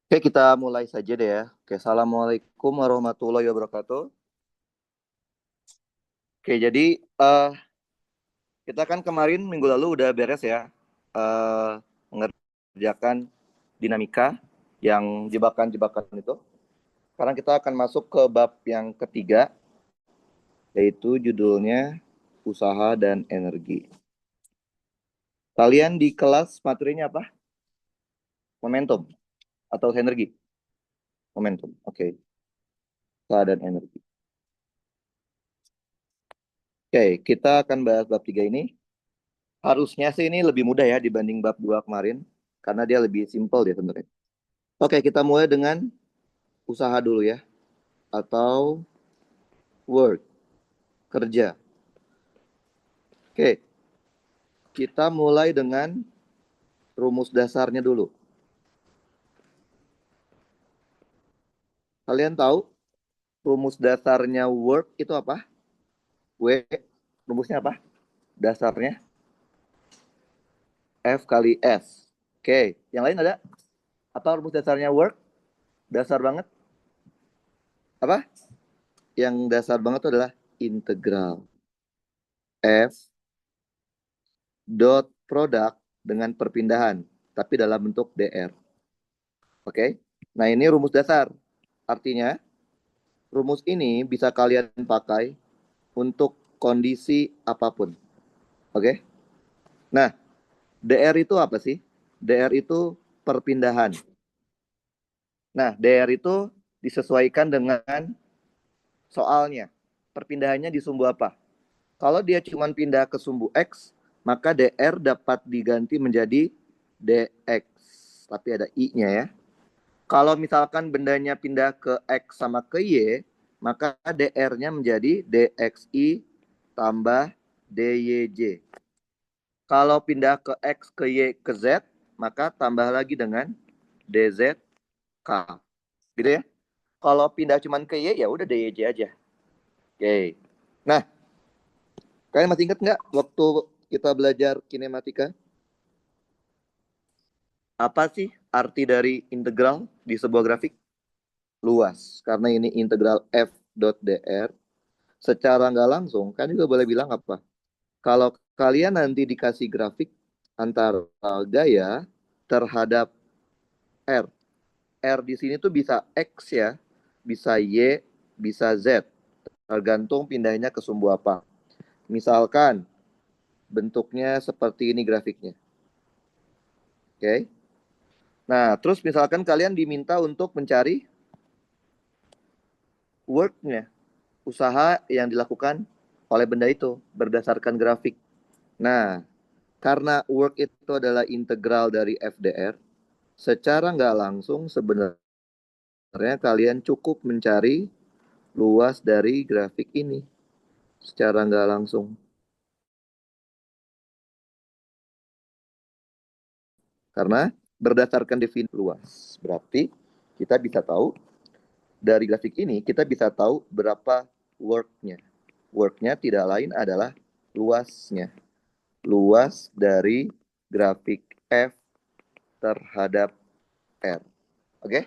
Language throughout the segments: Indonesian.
Oke, kita mulai saja deh ya. Oke, Assalamualaikum warahmatullahi wabarakatuh. Oke, jadi eh, kita kan kemarin minggu lalu udah beres ya, mengerjakan dinamika yang jebakan-jebakan itu. Sekarang kita akan masuk ke bab yang ketiga, yaitu judulnya usaha dan energi. Kalian di kelas materinya apa? Momentum atau energi? Momentum. Oke, usaha dan energi. Oke, kita akan bahas bab tiga ini. Harusnya sih ini lebih mudah ya dibanding bab 2 kemarin. Karena dia lebih simpel dia sebenarnya. Oke, kita mulai dengan usaha dulu ya. Atau work, kerja. Oke, kita mulai dengan rumus dasarnya dulu. Kalian tahu rumus dasarnya work itu apa? W, rumusnya apa? Dasarnya F kali S. Oke, yang lain ada? Apa rumus dasarnya work? Dasar banget. Apa? Yang dasar banget itu adalah integral. F dot produk dengan perpindahan, tapi dalam bentuk DR. Oke, nah ini rumus dasar. Artinya, rumus ini bisa kalian pakai untuk kondisi apapun. Oke, nah DR itu apa sih? DR itu perpindahan. Nah, DR itu disesuaikan dengan soalnya. Perpindahannya di sumbu apa? Kalau dia cuma pindah ke sumbu X, maka DR dapat diganti menjadi DX. Tapi ada I-nya ya. Kalau misalkan bendanya pindah ke X sama ke Y, maka DR-nya menjadi DXI tambah DYJ. Kalau pindah ke X, ke Y, ke Z, maka tambah lagi dengan DZK. Gitu ya. Kalau pindah cuma ke Y, ya udah DYJ aja. Oke. Nah, kalian masih ingat nggak waktu kita belajar kinematika? Apa sih arti dari integral di sebuah grafik? Luas. Karena ini integral F dot dr. Secara nggak langsung, kan juga boleh bilang apa? Kalau kalian nanti dikasih grafik antara gaya terhadap R. R di sini tuh bisa X ya, bisa Y, bisa Z. Tergantung pindahnya ke sumbu apa. Misalkan bentuknya seperti ini grafiknya. Oke. Nah, terus misalkan kalian diminta untuk mencari work-nya, usaha yang dilakukan oleh benda itu berdasarkan grafik. Nah, karena work itu adalah integral dari FDR, secara nggak langsung sebenarnya kalian cukup mencari luas dari grafik ini. Secara nggak langsung. Karena berdasarkan definisi luas. Berarti kita bisa tahu dari grafik ini, kita bisa tahu berapa work-nya. Work-nya tidak lain adalah luasnya. Luas dari grafik F terhadap R. Oke?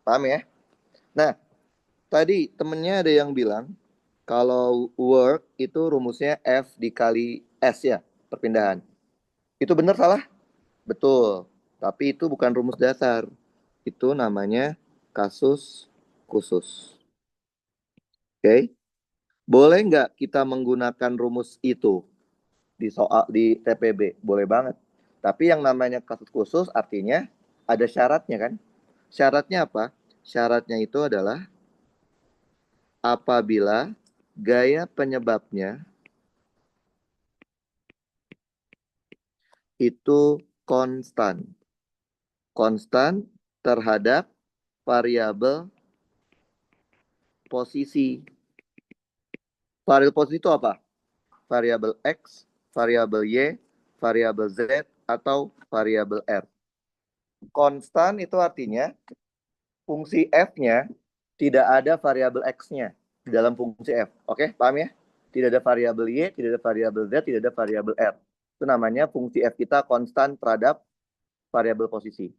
Paham ya? Nah, tadi temennya ada yang bilang kalau work itu rumusnya F dikali S ya, perpindahan. Itu benar salah? Betul. Tapi itu bukan rumus dasar. Itu namanya kasus khusus. Oke? Boleh nggak kita menggunakan rumus itu di soal di TPB? Boleh banget. Tapi yang namanya kasus khusus artinya ada syaratnya kan? Syaratnya apa? Syaratnya itu adalah apabila gaya penyebabnya itu konstan. Konstan terhadap variabel posisi. Variabel posisi itu apa? Variabel X, variabel Y, variabel Z, atau variabel R. Konstan itu artinya fungsi F-nya tidak ada variabel X-nya di dalam fungsi F. Oke, paham ya? Tidak ada variabel Y, tidak ada variabel Z, tidak ada variabel R. Itu namanya fungsi F kita konstan terhadap variabel posisi.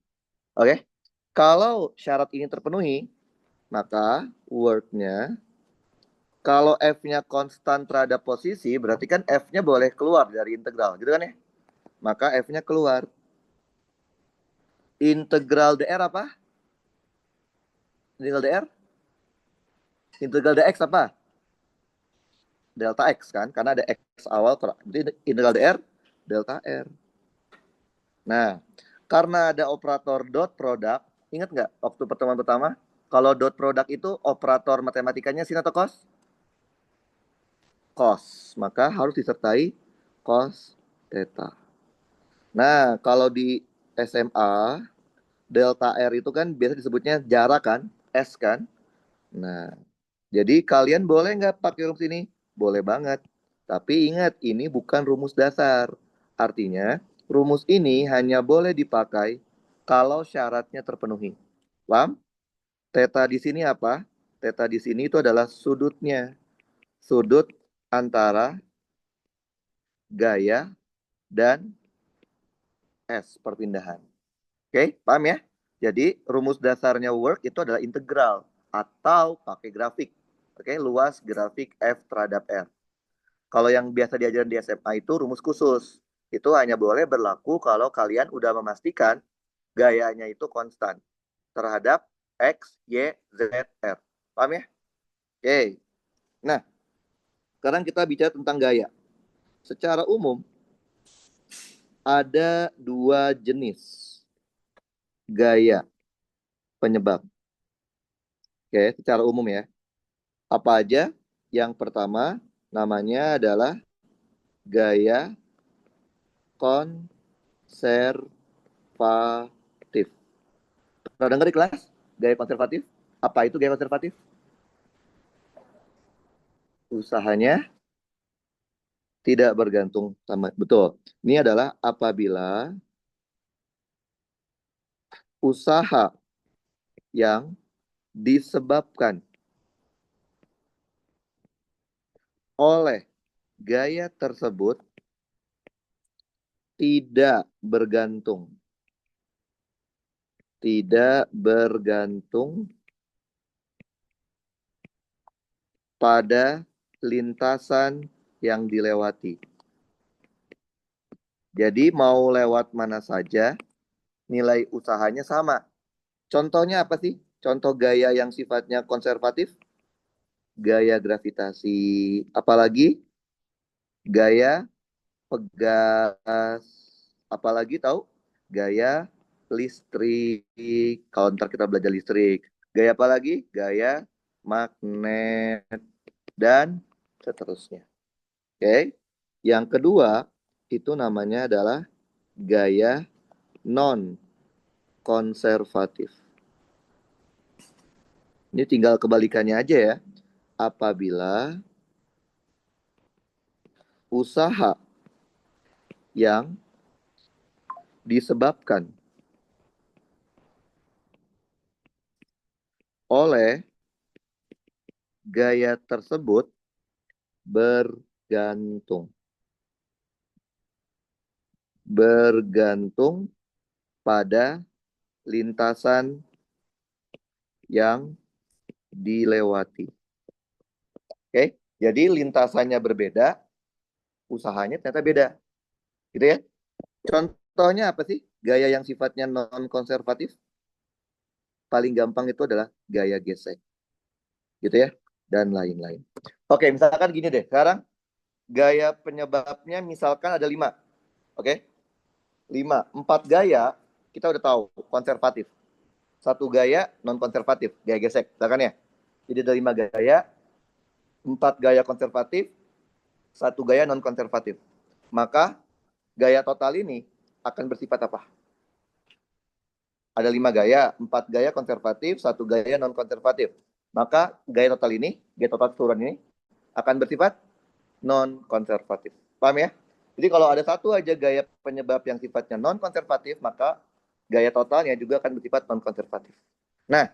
Oke? Kalau syarat ini terpenuhi, maka work-nya, kalau F-nya konstan terhadap posisi, berarti kan F-nya boleh keluar dari integral, gitu kan ya? Maka F-nya keluar. Integral dr apa? Integral dr? Integral dx apa? Delta x kan? Karena ada x awal. Jadi integral dr, delta r. Nah, karena ada operator dot product, ingat nggak waktu pertemuan pertama? Kalau dot product itu operator matematikanya sin atau cos? Cos. Maka harus disertai cos theta. Nah, kalau di SMA, delta R itu kan biasa disebutnya jarak kan? S kan? Nah, jadi kalian boleh nggak pakai rumus ini? Boleh banget. Tapi ingat, ini bukan rumus dasar. Artinya, rumus ini hanya boleh dipakai kalau syaratnya terpenuhi. Paham? Theta di sini apa? Theta di sini itu adalah sudutnya. Sudut antara gaya dan S perpindahan. Oke, paham ya? Jadi rumus dasarnya work itu adalah integral atau pakai grafik. Oke, luas grafik F terhadap R. Kalau yang biasa diajarin di SMA itu rumus khusus. Itu hanya boleh berlaku kalau kalian udah memastikan gayanya itu konstan terhadap X, Y, Z, R. Paham ya? Oke. Nah, sekarang kita bicara tentang gaya. Secara umum, ada dua jenis gaya penyebab. Oke, secara umum ya. Apa aja? Yang pertama namanya adalah gaya konservatif. Pernah dengar di kelas? Gaya konservatif? Apa itu gaya konservatif? Usahanya tidak bergantung sama. Betul. Ini adalah apabila usaha yang disebabkan oleh gaya tersebut tidak bergantung pada lintasan yang dilewati. Jadi mau lewat mana saja, nilai usahanya sama. Contohnya apa sih? Contoh gaya yang sifatnya konservatif? Gaya gravitasi. Apalagi gaya pegas. Apalagi tahu? Gaya listrik. Kalau ntar kita belajar listrik. Gaya apa lagi? Gaya magnet. Dan seterusnya. Oke. Yang kedua, itu namanya adalah gaya non-konservatif. Ini tinggal kebalikannya aja ya. Apabila usaha yang disebabkan oleh gaya tersebut bergantung pada lintasan yang dilewati. Oke, jadi lintasannya berbeda, usahanya ternyata beda. Gitu ya. Contohnya apa sih? Gaya yang sifatnya non-konservatif? Paling gampang itu adalah gaya gesek. Gitu ya. Dan lain-lain. Oke, misalkan gini deh. Sekarang gaya penyebabnya misalkan ada 5. Oke? 5. 4 gaya kita udah tahu konservatif. 1 gaya non-konservatif, gaya gesek. Misalkan ya. Jadi ada 5 gaya, 4 gaya konservatif, 1 gaya non-konservatif. Maka gaya total ini akan bersifat apa? Ada 5 gaya, 4 gaya konservatif, 1 gaya non-konservatif. Maka gaya total ini, gaya total keseluruhan ini akan bersifat non-konservatif. Paham ya? Jadi kalau ada satu aja gaya penyebab yang sifatnya non-konservatif, maka gaya totalnya juga akan bersifat non-konservatif. Nah,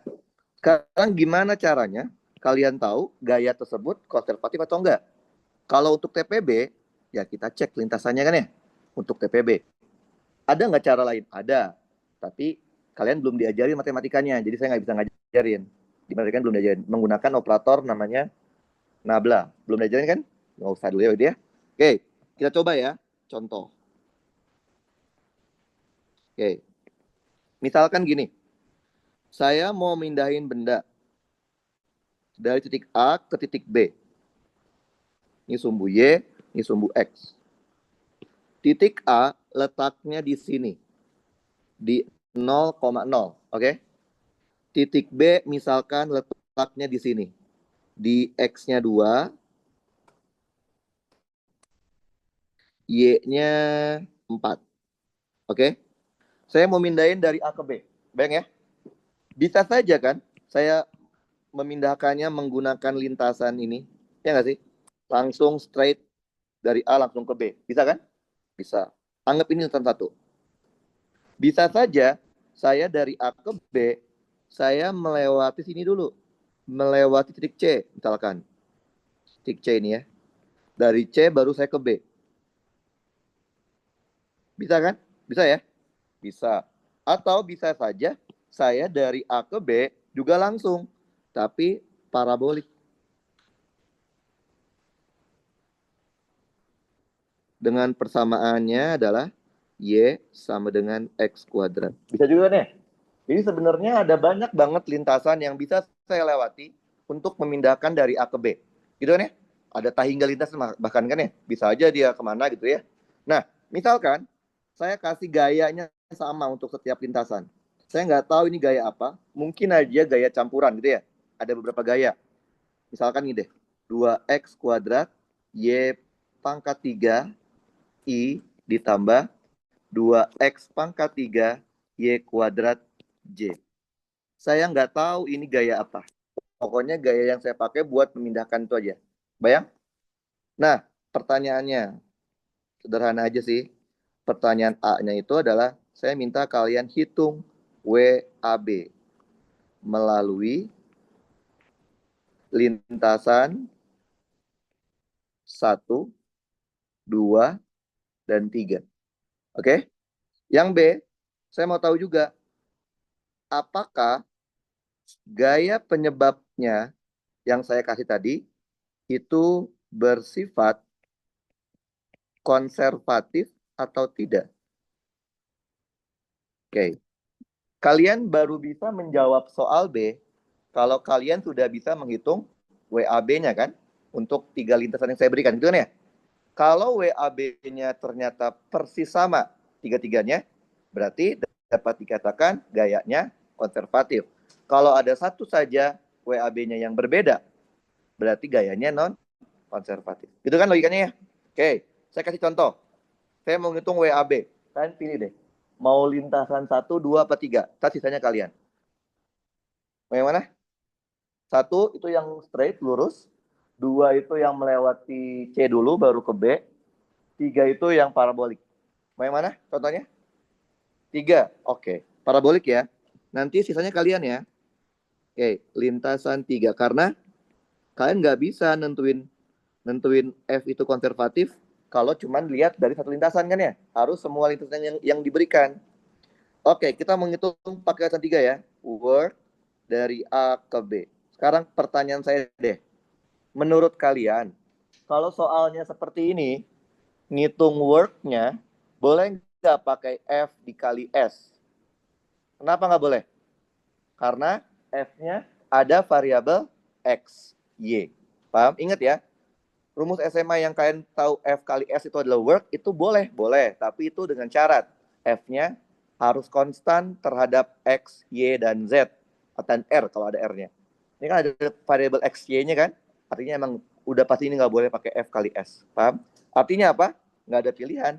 sekarang gimana caranya kalian tahu gaya tersebut konservatif atau enggak? Kalau untuk TPB, ya kita cek lintasannya kan ya, untuk TPB. Ada nggak cara lain? Ada. Tapi Kalian belum diajarin matematikanya, jadi saya nggak bisa ngajarin. Di matematika belum diajarin. Menggunakan operator namanya nabla. Belum diajarin kan? Nggak usah dulu ya. Oke, kita coba ya. Contoh. Oke, misalkan gini. Saya mau mindahin benda dari titik A ke titik B. Ini sumbu Y, ini sumbu X. Titik A letaknya di sini, di 0,0, oke? Titik B misalkan letaknya di sini, di X-nya 2, Y-nya 4, oke? Saya mau mindahin dari A ke B, bayang ya? Bisa saja kan saya memindahkannya menggunakan lintasan ini, ya nggak sih? Langsung straight dari A langsung ke B, bisa kan? Bisa. Anggap ini lintasan 1. Bisa saja saya dari A ke B, saya melewati sini dulu. Melewati titik C, misalkan. Titik C ini ya. Dari C baru saya ke B. Bisa kan? Bisa ya? Bisa. Atau bisa saja saya dari A ke B juga langsung. Tapi parabolik. Dengan persamaannya adalah Y sama dengan X kuadrat. Bisa juga nih. Jadi sebenarnya ada banyak banget lintasan yang bisa saya lewati untuk memindahkan dari A ke B. Gitu kan ya? Ada tahingga lintas bahkan kan ya? Bisa aja dia kemana gitu ya. Nah, misalkan saya kasih gayanya sama untuk setiap lintasan. Saya nggak tahu ini gaya apa. Mungkin aja gaya campuran gitu ya. Ada beberapa gaya. Misalkan ini deh. 2x kuadrat Y pangkat 3 I ditambah 2x pangkat 3 Y kuadrat J. Saya nggak tahu ini gaya apa. Pokoknya gaya yang saya pakai buat memindahkan itu aja. Bayang? Nah, pertanyaannya sederhana aja sih. Pertanyaan A-nya itu adalah saya minta kalian hitung WAB melalui lintasan 1, 2, dan 3. Oke? Yang B, saya mau tahu juga apakah gaya penyebabnya yang saya kasih tadi itu bersifat konservatif atau tidak. Oke. Kalian baru bisa menjawab soal B kalau kalian sudah bisa menghitung WAB-nya kan untuk 3 lintasan yang saya berikan gitu kan ya. Kalau WAB-nya ternyata persis sama tiga-tiganya, berarti dapat dikatakan gayanya konservatif. Kalau ada satu saja WAB-nya yang berbeda, berarti gayanya non konservatif. Gitu kan logikanya ya? Oke, saya kasih contoh. Saya mau ngitung WAB. Kalian pilih deh. Mau lintasan 1, 2, apa 3? Ntar sisanya kalian. Mau yang mana? 1 itu yang straight, lurus. 2 itu yang melewati C dulu, baru ke B. 3 itu yang parabolik. Mau yang mana contohnya? 3. Oke. Parabolik ya. Nanti sisanya kalian ya. Oke, lintasan 3. Karena kalian nggak bisa nentuin F itu konservatif kalau cuma lihat dari satu lintasan kan ya. Harus semua lintasan yang diberikan. Oke, kita menghitung pakai lintasan 3 ya. Work dari A ke B. Sekarang pertanyaan saya deh. Menurut kalian, kalau soalnya seperti ini, ngitung work-nya, boleh nggak pakai F dikali S? Kenapa nggak boleh? Karena F-nya ada variabel X, Y. Paham? Ingat ya, rumus SMA yang kalian tahu F kali S itu adalah work, itu boleh. Boleh, tapi itu dengan syarat. F-nya harus konstan terhadap X, Y, dan Z. Dan R kalau ada R-nya. Ini kan ada variabel X, Y-nya kan? Artinya emang udah pasti ini nggak boleh pakai F kali S. Paham? Artinya apa? Nggak ada pilihan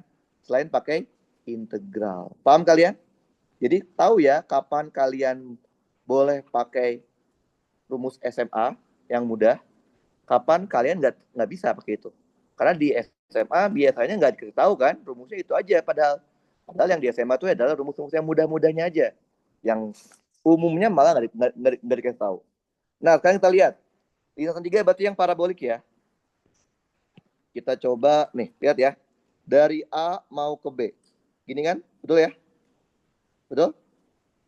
selain pakai integral. Paham kalian? Jadi tahu ya kapan kalian boleh pakai rumus SMA yang mudah, kapan kalian nggak bisa pakai itu. Karena di SMA biasanya nggak dikasih tahu kan, rumusnya itu aja. Padahal yang di SMA itu adalah rumus-rumus yang mudah-mudahnya aja. Yang umumnya malah nggak dikasih tahu. Nah, sekarang kita lihat. Lintasan 3 berarti yang parabolik ya. Kita coba nih, lihat ya. Dari A mau ke B. Gini kan? Betul ya? Betul?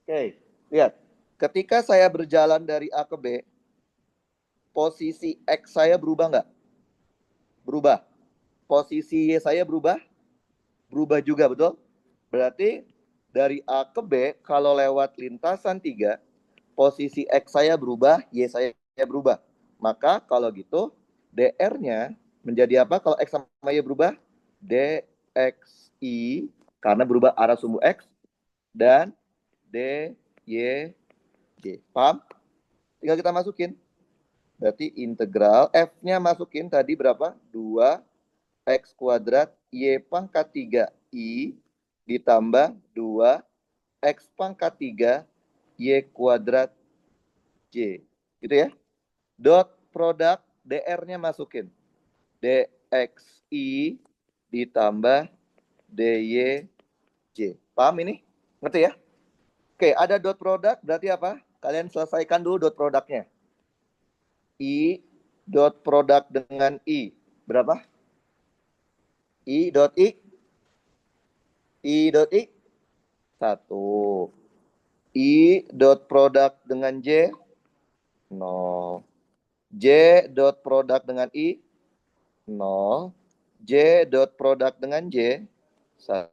Oke, lihat. Ketika saya berjalan dari A ke B, posisi X saya berubah nggak? Berubah. Posisi Y saya berubah? Berubah juga, betul? Berarti dari A ke B, kalau lewat lintasan 3, posisi X saya berubah, Y saya berubah. Maka kalau gitu, DR-nya menjadi apa kalau X sama Y berubah? DXI, karena berubah arah sumbu X, dan DYJ. Paham? Tinggal kita masukin. Berarti integral F-nya masukin tadi berapa? 2x kuadrat Y pangkat 3 I ditambah 2x pangkat 3 Y kuadrat J. Gitu ya. Dot produk DR-nya masukin. DXI ditambah DYJ. Paham ini? Ngerti ya? Oke, ada dot produk berarti apa? Kalian selesaikan dulu dot produknya. I dot produk dengan I. Berapa? I dot I. I dot I. 1. I dot produk dengan J. 0. J dot produk dengan I. 0. J dot produk dengan J. 1.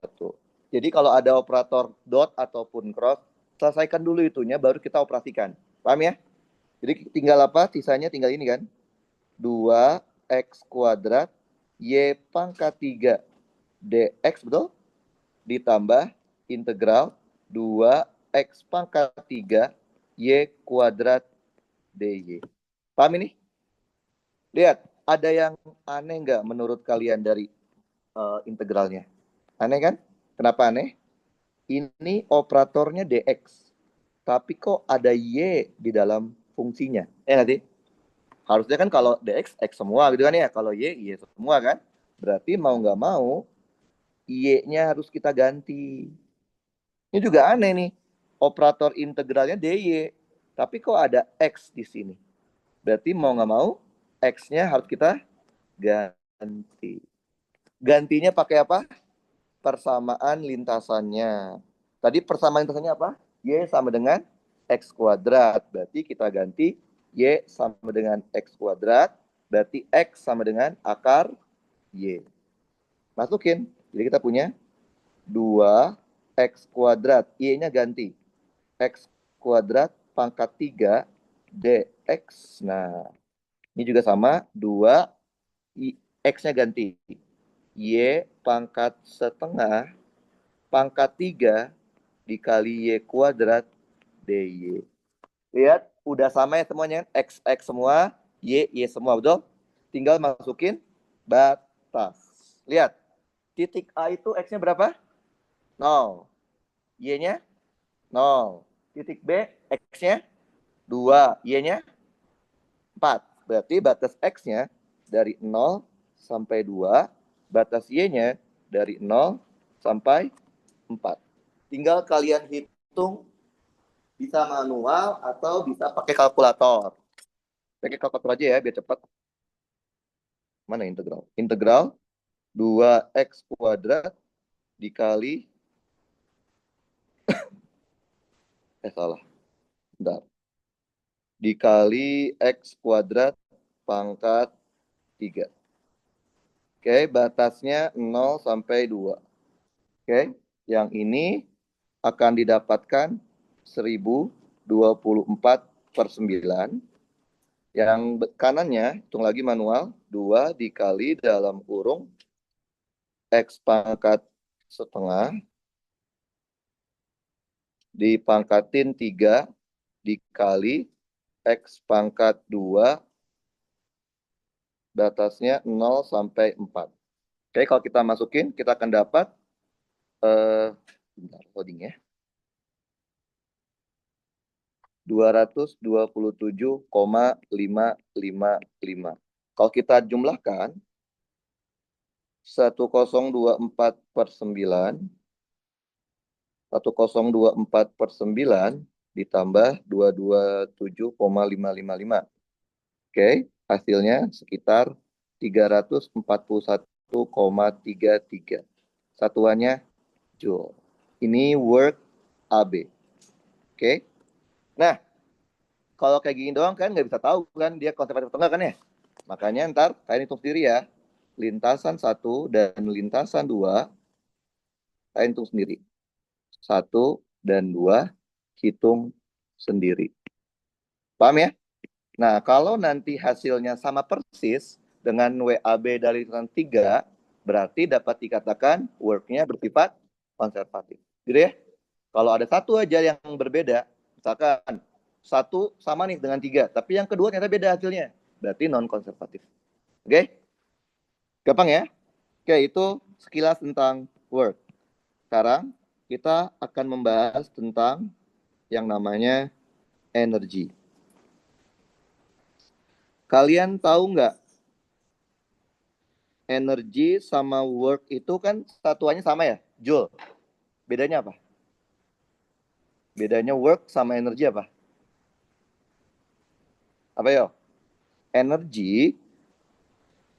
Jadi kalau ada operator dot ataupun cross, selesaikan dulu itunya, baru kita operasikan. Paham ya? Jadi tinggal apa? Sisanya tinggal ini kan. 2x kuadrat Y pangkat 3 DX, betul? Ditambah integral 2x pangkat 3 Y kuadrat DY. Paham ini? Lihat, ada yang aneh nggak menurut kalian dari integralnya? Aneh kan? Kenapa aneh? Ini operatornya DX. Tapi kok ada Y di dalam fungsinya? Nanti? Harusnya kan kalau DX, X semua gitu kan ya. Kalau Y semua kan. Berarti mau nggak mau, Y-nya harus kita ganti. Ini juga aneh nih. Operator integralnya DY. Tapi kok ada X di sini? Berarti mau nggak mau, X-nya harus kita ganti. Gantinya pakai apa? Persamaan lintasannya. Tadi persamaan lintasannya apa? Y sama dengan X kuadrat. Berarti kita ganti Y sama dengan X kuadrat. Berarti X sama dengan akar Y. Masukin. Jadi kita punya 2x kuadrat. Y-nya ganti. X kuadrat pangkat 3 dx. Nah, ini juga sama. 2, x-nya ganti. Y pangkat setengah pangkat 3 dikali Y kuadrat dy. Lihat, udah sama ya semuanya. X semua, Y semua, betul? Tinggal masukin batas. Lihat, titik A itu X-nya berapa? 0. Y-nya 0. Titik B, X-nya 2. Y-nya 4. Berarti batas X-nya dari 0 sampai 2. Batas Y-nya dari 0 sampai 4. Tinggal kalian hitung, bisa manual atau bisa pakai kalkulator. Pakai kalkulator aja ya, biar cepat. Mana integral? Integral 2x kuadrat dikali salah. Bentar. Dikali x kuadrat pangkat 3. Oke, batasnya 0 sampai 2. Oke, yang ini akan didapatkan 1024/9. Yang kanannya, hitung lagi manual, 2 dikali dalam kurung X pangkat setengah dipangkatin 3 dikali X pangkat 2 batasnya 0 sampai 4. Oke, kalau kita masukin, kita akan dapat bentar, loading ya. 227,555. Kalau kita jumlahkan 1024/9, 1024/9 ditambah 227,555. Oke, hasilnya sekitar 341,33. Satuannya joule. Ini work AB. Oke. Nah, kalau kayak gini doang kan nggak bisa tahu kan dia konservatif atau enggak kan ya. Makanya ntar kalian hitung sendiri ya. Lintasan 1 dan lintasan 2, kalian hitung sendiri. 1 dan 2, hitung sendiri. Paham ya? Nah, kalau nanti hasilnya sama persis dengan WAB dari lintasan 3, berarti dapat dikatakan work-nya bersifat konservatif. Gitu ya? Kalau ada satu aja yang berbeda, misalkan 1 sama nih dengan 3, tapi yang kedua ternyata beda hasilnya, berarti non-konservatif. Oke? Gampang ya? Oke, itu sekilas tentang work. Sekarang kita akan membahas tentang yang namanya energi. Kalian tahu nggak, energi sama work itu kan satuannya sama ya, Joule. Bedanya apa? Bedanya work sama energi apa? Apa yo? Energi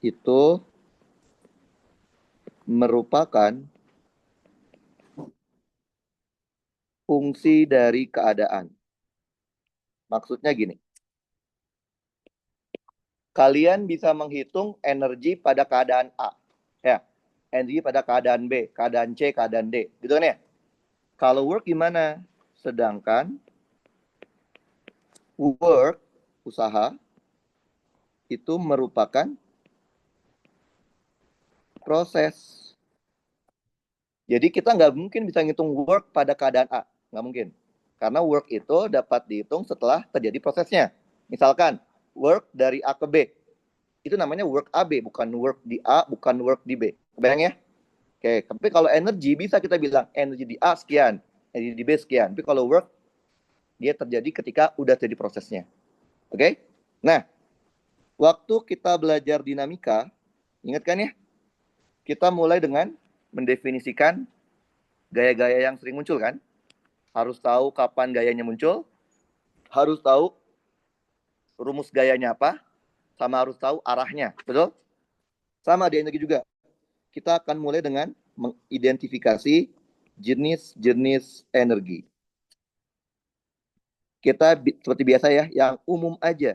itu merupakan fungsi dari keadaan. Maksudnya gini, kalian bisa menghitung energi pada keadaan A, ya, energi pada keadaan B, keadaan C, keadaan D, gitu kan ya? Kalau work gimana? Sedangkan work, usaha, itu merupakan proses. Jadi kita nggak mungkin bisa ngitung work pada keadaan A, nggak mungkin. Karena work itu dapat dihitung setelah terjadi prosesnya. Misalkan work dari A ke B, itu namanya work AB, bukan work di A, bukan work di B. Kebayang ya? Oke, tapi kalau energi bisa kita bilang energi di A sekian, energi di B sekian. Tapi kalau work, dia terjadi ketika udah jadi prosesnya. Oke? Nah, waktu kita belajar dinamika, ingat kan ya? Kita mulai dengan mendefinisikan gaya-gaya yang sering muncul kan? Harus tahu kapan gayanya muncul, harus tahu rumus gayanya apa, sama harus tahu arahnya. Betul? Sama di energi juga. Kita akan mulai dengan mengidentifikasi jenis-jenis energi. Kita seperti biasa ya, yang umum aja.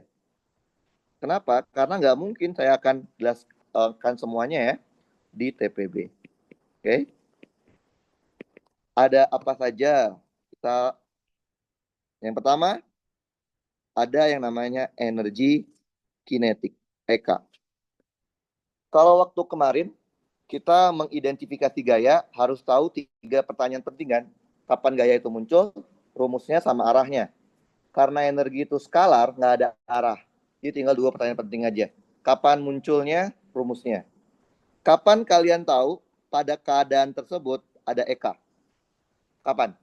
Kenapa? Karena nggak mungkin saya akan jelaskan semuanya ya di TPB. Oke? Ada apa saja? Yang pertama, ada yang namanya energi kinetik, EK. Kalau waktu kemarin kita mengidentifikasi gaya, harus tahu 3 pertanyaan penting kan. Kapan gaya itu muncul, rumusnya sama arahnya. Karena energi itu skalar, nggak ada arah. Jadi tinggal 2 pertanyaan penting aja. Kapan munculnya, rumusnya. Kapan kalian tahu pada keadaan tersebut ada EK? Kapan?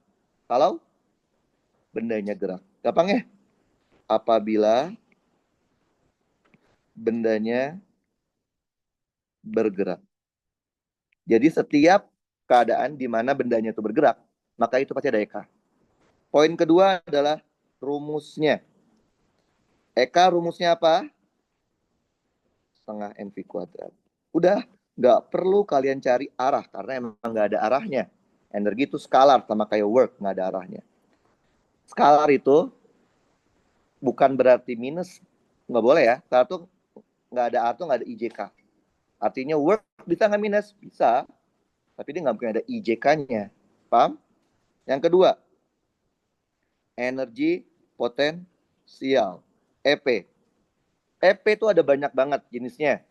Kalau bendanya gerak. Gampang ya? Apabila bendanya bergerak. Jadi setiap keadaan di mana bendanya itu bergerak, maka itu pasti ada EK. Poin kedua adalah rumusnya. EK rumusnya apa? Setengah mv kuadrat. Udah, nggak perlu kalian cari arah, karena emang nggak ada arahnya. Energi itu skalar, sama kayak work, nggak ada arahnya. Skalar itu bukan berarti minus, nggak boleh ya. Skalar itu nggak ada arah, nggak ada IJK. Artinya work bisa nggak minus? Bisa, tapi dia nggak mungkin ada IJK-nya. Paham? Yang kedua, energi potensial, EP. EP itu ada banyak banget jenisnya.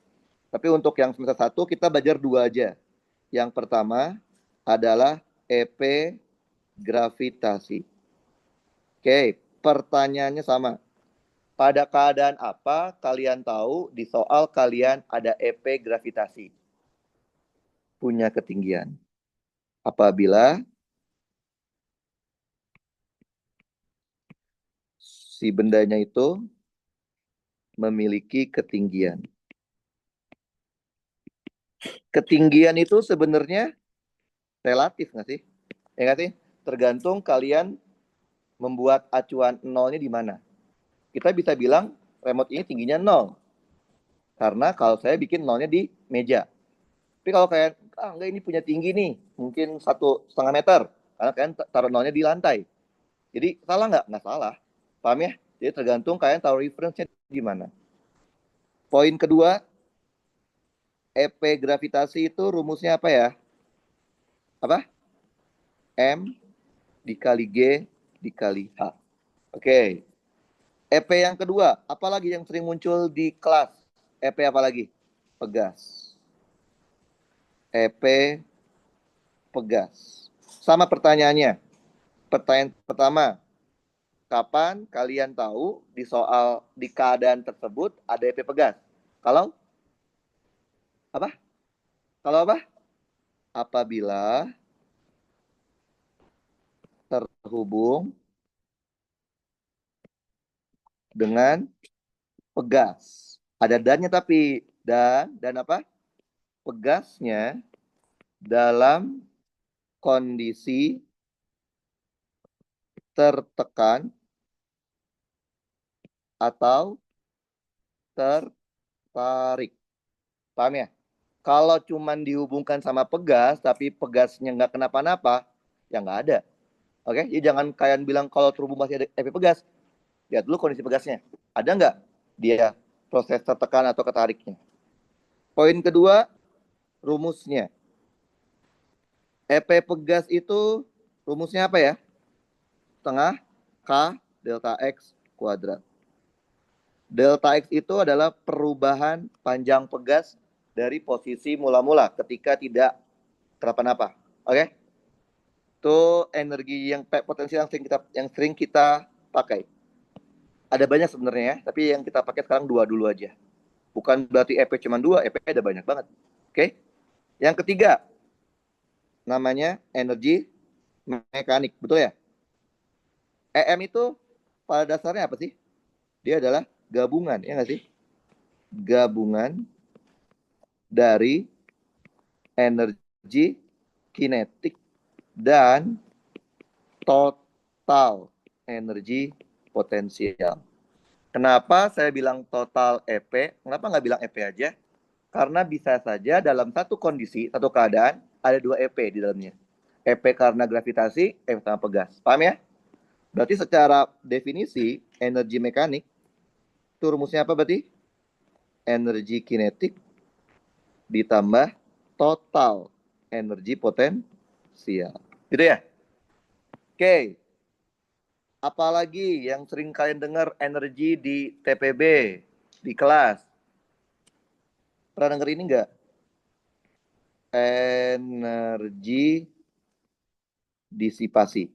Tapi untuk yang semester 1 kita belajar 2 aja. Yang pertama adalah EP gravitasi. Oke, pertanyaannya sama. Pada keadaan apa kalian tahu di soal kalian ada EP gravitasi? Punya ketinggian. Apabila si bendanya itu memiliki ketinggian. Ketinggian itu sebenarnya relatif nggak sih? Ya nggak sih? Tergantung kalian membuat acuan nolnya di mana. Kita bisa bilang remote ini tingginya 0. Karena kalau saya bikin nolnya di meja. Tapi kalau kalian, enggak ini punya tinggi nih, mungkin 1,5 meter. Karena kalian taruh nolnya di lantai. Jadi salah nggak? Nggak salah. Paham ya? Jadi tergantung kalian tahu reference-nya di mana. Poin kedua, EP gravitasi itu rumusnya apa ya? Apa? M dikali G dikali H. Oke. EP yang kedua, apalagi yang sering muncul di kelas? EP apa lagi? Pegas. EP pegas. Sama pertanyaannya. Pertanyaan pertama, kapan kalian tahu di soal di keadaan tersebut ada EP pegas? Kalau apa? Kalau apa? Apabila terhubung dengan pegas. Ada dannya tapi dan apa? Pegasnya dalam kondisi tertekan atau tertarik. Paham ya? Kalau cuman dihubungkan sama pegas, tapi pegasnya nggak kenapa-napa, ya nggak ada. Oke, jadi jangan kalian bilang kalau terhubung masih ada efek pegas. Lihat dulu kondisi pegasnya. Ada nggak dia proses tertekan atau ketariknya? Poin kedua, rumusnya. EP pegas itu rumusnya apa ya? Setengah K delta X kuadrat. Delta X itu adalah perubahan panjang pegas dari posisi mula-mula ketika tidak kenapa-napa. Oke? Itu energi yang potensial yang sering kita pakai. Ada banyak sebenarnya ya, tapi yang kita pakai sekarang dua dulu aja. Bukan berarti EP cuma dua, EP ada banyak banget. Oke? Yang ketiga, namanya energi mekanik, betul ya? EM itu pada dasarnya apa sih? Dia adalah gabungan, ya nggak sih? Gabungan dari energi kinetik dan total energi potensial. Kenapa saya bilang total EP? Kenapa nggak bilang EP aja? Karena bisa saja dalam satu kondisi, satu keadaan, ada dua EP di dalamnya. EP karena gravitasi, EP karena pegas. Paham ya? Berarti secara definisi, energi mekanik, itu rumusnya apa berarti? Energi kinetik ditambah total energi potensial. Gitu ya? Oke. Apalagi yang sering kalian dengar energi di TPB, di kelas? Pernah denger ini enggak? Energi disipasi.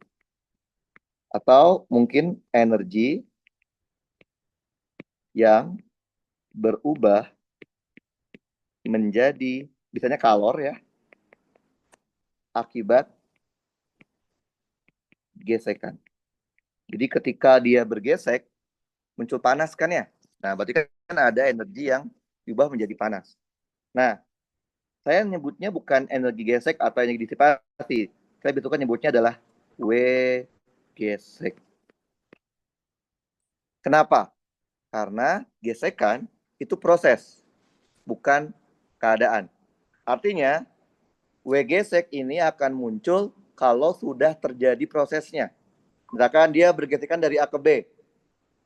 Atau mungkin energi yang berubah menjadi, misalnya kalor ya, akibat gesekan. Jadi ketika dia bergesek, muncul panas kan ya? Nah, berarti kan ada energi yang diubah menjadi panas. Nah, saya nyebutnya bukan energi gesek atau energi disipasi. Saya bentuknya nyebutnya adalah W gesek. Kenapa? Karena gesekan itu proses, bukan keadaan. Artinya, W gesek ini akan muncul kalau sudah terjadi prosesnya. Misalkan dia bergesekan dari A ke B,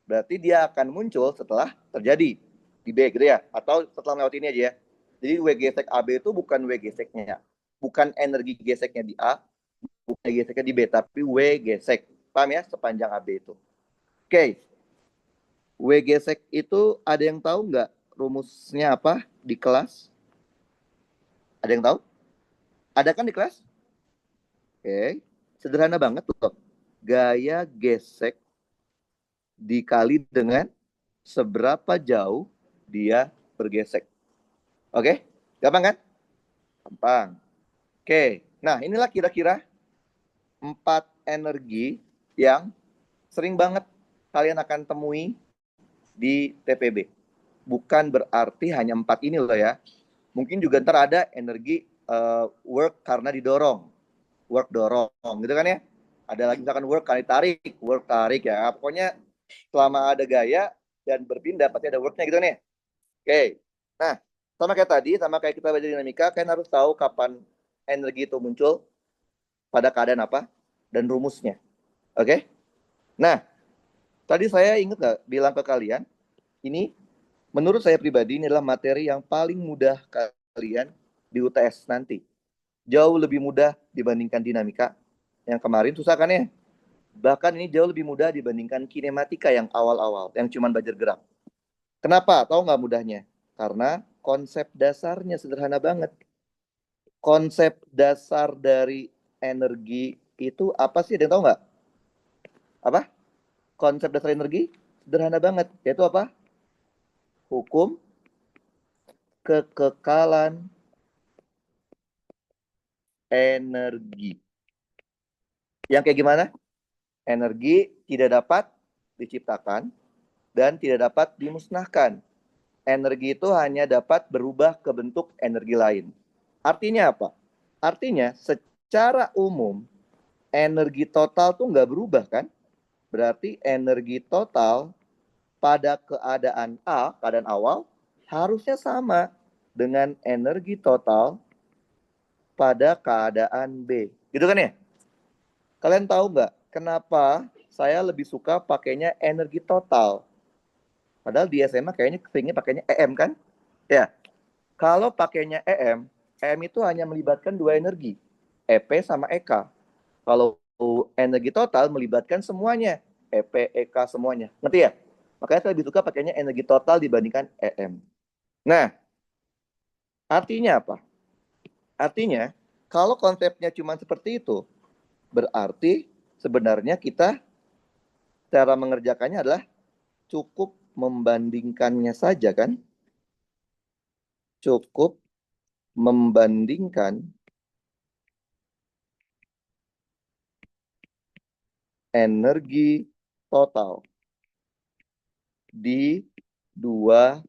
berarti dia akan muncul setelah terjadi di B gitu ya, atau setelah melewati ini aja ya. Jadi W gesek AB itu bukan W geseknya, bukan energi geseknya di A, bukan geseknya di B, tapi W gesek. Paham ya? Sepanjang AB itu. Oke. W gesek itu ada yang tahu nggak rumusnya apa di kelas? Ada yang tahu? Ada kan di kelas? Oke. Sederhana banget tuh. Gaya gesek dikali dengan seberapa jauh dia bergesek. Oke? Gampang kan? Gampang. Oke. Nah, inilah kira-kira 4 energi yang sering banget kalian akan temui di TPB. Bukan berarti hanya 4 ini loh ya. Mungkin juga ntar ada energi work karena didorong. Work dorong gitu kan ya. Ada lagi misalkan work karena ditarik. Work tarik ya. Pokoknya selama ada gaya dan berpindah pasti ada worknya gitu kan ya. Oke. Nah, sama kayak tadi, sama kayak kita belajar dinamika, kalian harus tahu kapan energi itu muncul, pada keadaan apa, dan rumusnya. Oke? Nah, tadi saya ingat nggak bilang ke kalian, ini menurut saya pribadi ini adalah materi yang paling mudah kalian di UTS nanti. Jauh lebih mudah dibandingkan dinamika. Yang kemarin susah kan ya? Bahkan ini jauh lebih mudah dibandingkan kinematika yang awal-awal, yang cuma belajar gerak. Kenapa? Tahu nggak mudahnya? Karena konsep dasarnya sederhana banget. Konsep dasar dari energi itu apa sih? Ada yang tahu nggak? Apa? Konsep dasar energi sederhana banget. Yaitu apa? Hukum kekekalan energi. Yang kayak gimana? Energi tidak dapat diciptakan dan tidak dapat dimusnahkan. Energi itu hanya dapat berubah ke bentuk energi lain. Artinya apa? Artinya secara umum energi total tuh nggak berubah kan? Berarti energi total pada keadaan A, keadaan awal, harusnya sama dengan energi total pada keadaan B. Gitu kan ya? Kalian tahu nggak kenapa saya lebih suka pakainya energi total? Padahal di SMA kayaknya seringnya pakainya EM kan? Ya, kalau pakainya EM itu hanya melibatkan dua energi, EP sama EK. Kalau energi total melibatkan semuanya, EP, EK semuanya. Ngerti ya? Makanya saya lebih suka pakainya energi total dibandingkan EM. Nah, artinya apa? Artinya, kalau konsepnya cuma seperti itu, berarti sebenarnya kita cara mengerjakannya adalah cukup membandingkannya saja kan? Cukup membandingkan energi total di dua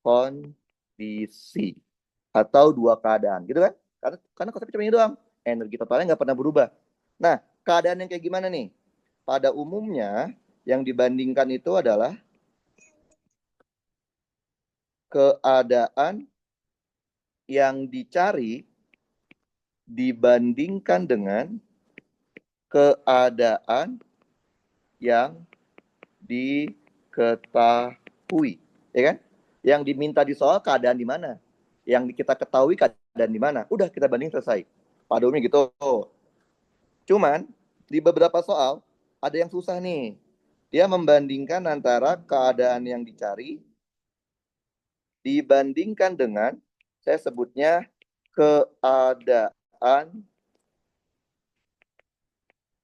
kondisi atau dua keadaan, gitu kan? Karena konsepnya cuma ini doang. Energi totalnya nggak pernah berubah. Nah, keadaan yang kayak gimana nih? Pada umumnya, yang dibandingkan itu adalah keadaan yang dicari dibandingkan dengan keadaan yang diketahui, ya kan? Yang diminta di soal keadaan di mana, yang kita ketahui keadaan di mana. Udah kita banding selesai. Pada umumnya gitu. Cuman di beberapa soal ada yang susah nih. Dia membandingkan antara keadaan yang dicari dibandingkan dengan, saya sebutnya, keadaan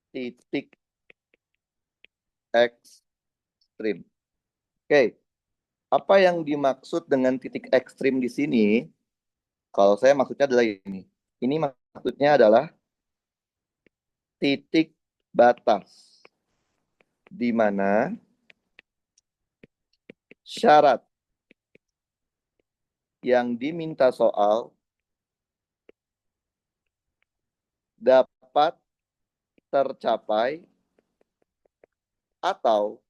titik ekstrim. Oke, apa yang dimaksud dengan titik ekstrim di sini? Kalau saya maksudnya adalah ini. Ini maksudnya adalah titik batas di mana syarat yang diminta soal dapat tercapai atau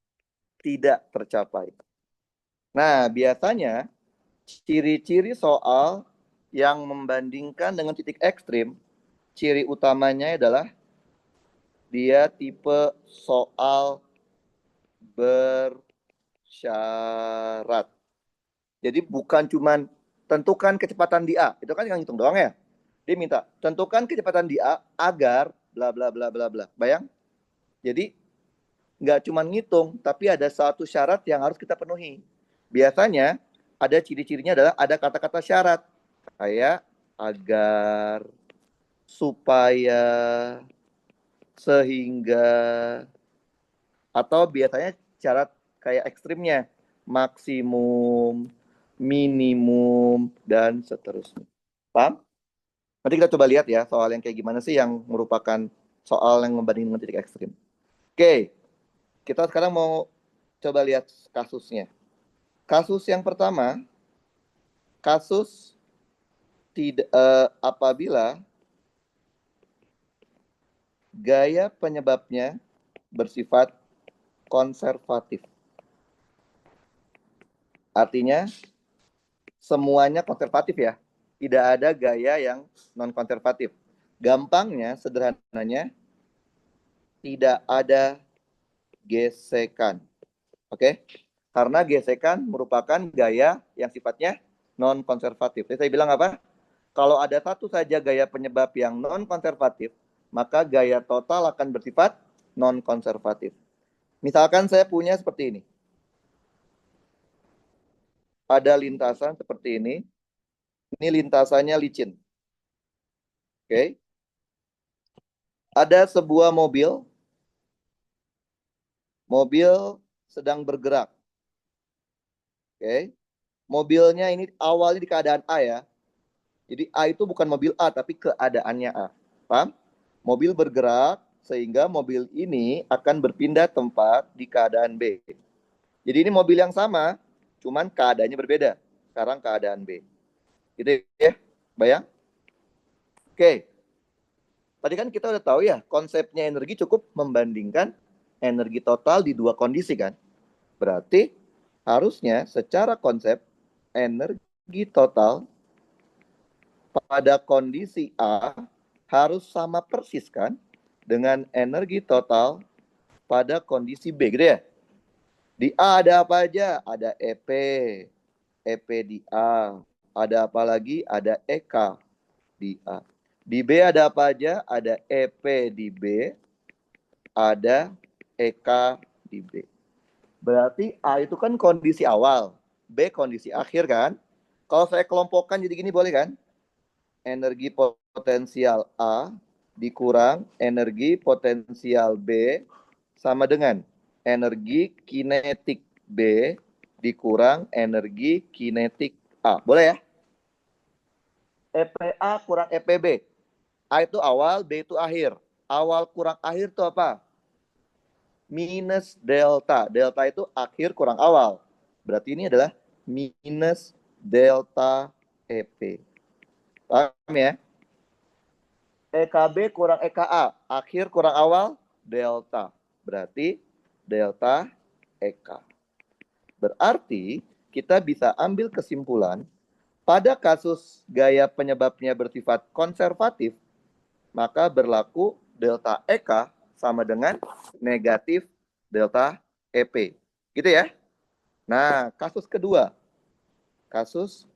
tidak tercapai. Nah, biasanya ciri-ciri soal yang membandingkan dengan titik ekstrim, ciri utamanya adalah dia tipe soal bersyarat. Jadi bukan cuman tentukan kecepatan di A, itu kan yang hitung doang ya. Dia minta tentukan kecepatan di A agar bla bla bla bla bla. Bayang? Jadi nggak cuma ngitung, tapi ada satu syarat yang harus kita penuhi. Biasanya ada ciri-cirinya adalah ada kata-kata syarat. Kayak agar, supaya, sehingga, atau biasanya syarat kayak ekstrimnya, maksimum, minimum, dan seterusnya. Paham? Nanti kita coba lihat ya soal yang kayak gimana sih yang merupakan soal yang membanding dengan titik ekstrim. Oke, kita sekarang mau coba lihat kasusnya. Kasus yang pertama, kasus apabila gaya penyebabnya bersifat konservatif. Artinya semuanya konservatif ya. Tidak ada gaya yang gesekan. Oke? Karena gesekan merupakan gaya yang sifatnya non-konservatif. Jadi saya bilang apa? Kalau ada satu saja gaya penyebab yang non-konservatif, maka gaya total akan bersifat non-konservatif. Misalkan saya punya seperti ini. Ada lintasan seperti ini. Ini lintasannya licin. Oke. Ada sebuah mobil. Mobil sedang bergerak. Oke. Mobilnya ini awalnya di keadaan A ya. Jadi A itu bukan mobil A, tapi keadaannya A. Paham? Mobil bergerak, sehingga mobil ini akan berpindah tempat di keadaan B. Jadi ini mobil yang sama, cuman keadaannya berbeda. Sekarang keadaan B. Gitu ya, bayang? Oke. Tadi kan kita udah tahu ya, konsepnya energi cukup membandingkan energi total di dua kondisi kan. Berarti harusnya secara konsep energi total pada kondisi A harus sama persis kan dengan energi total pada kondisi B gitu ya. Di A ada apa aja? Ada EP di A. Ada apa lagi? Ada EK di A. Di B ada apa aja? Ada EP di B, ada EK di B. Berarti A itu kan kondisi awal, B kondisi akhir kan? Kalau saya kelompokkan jadi gini boleh kan? Energi potensial A dikurang energi potensial B sama dengan energi kinetik B dikurang energi kinetik A. Boleh ya? EPA kurang EPB. A itu awal, B itu akhir. Awal kurang akhir itu apa? Minus delta. Delta itu akhir kurang awal. Berarti ini adalah minus delta EP. Paham ya? EKB kurang EKA. Akhir kurang awal, delta. Berarti delta EK. Berarti kita bisa ambil kesimpulan pada kasus gaya penyebabnya bersifat konservatif, maka berlaku delta EK sama dengan negatif delta EP. Gitu ya. Nah, kasus kedua. Kasus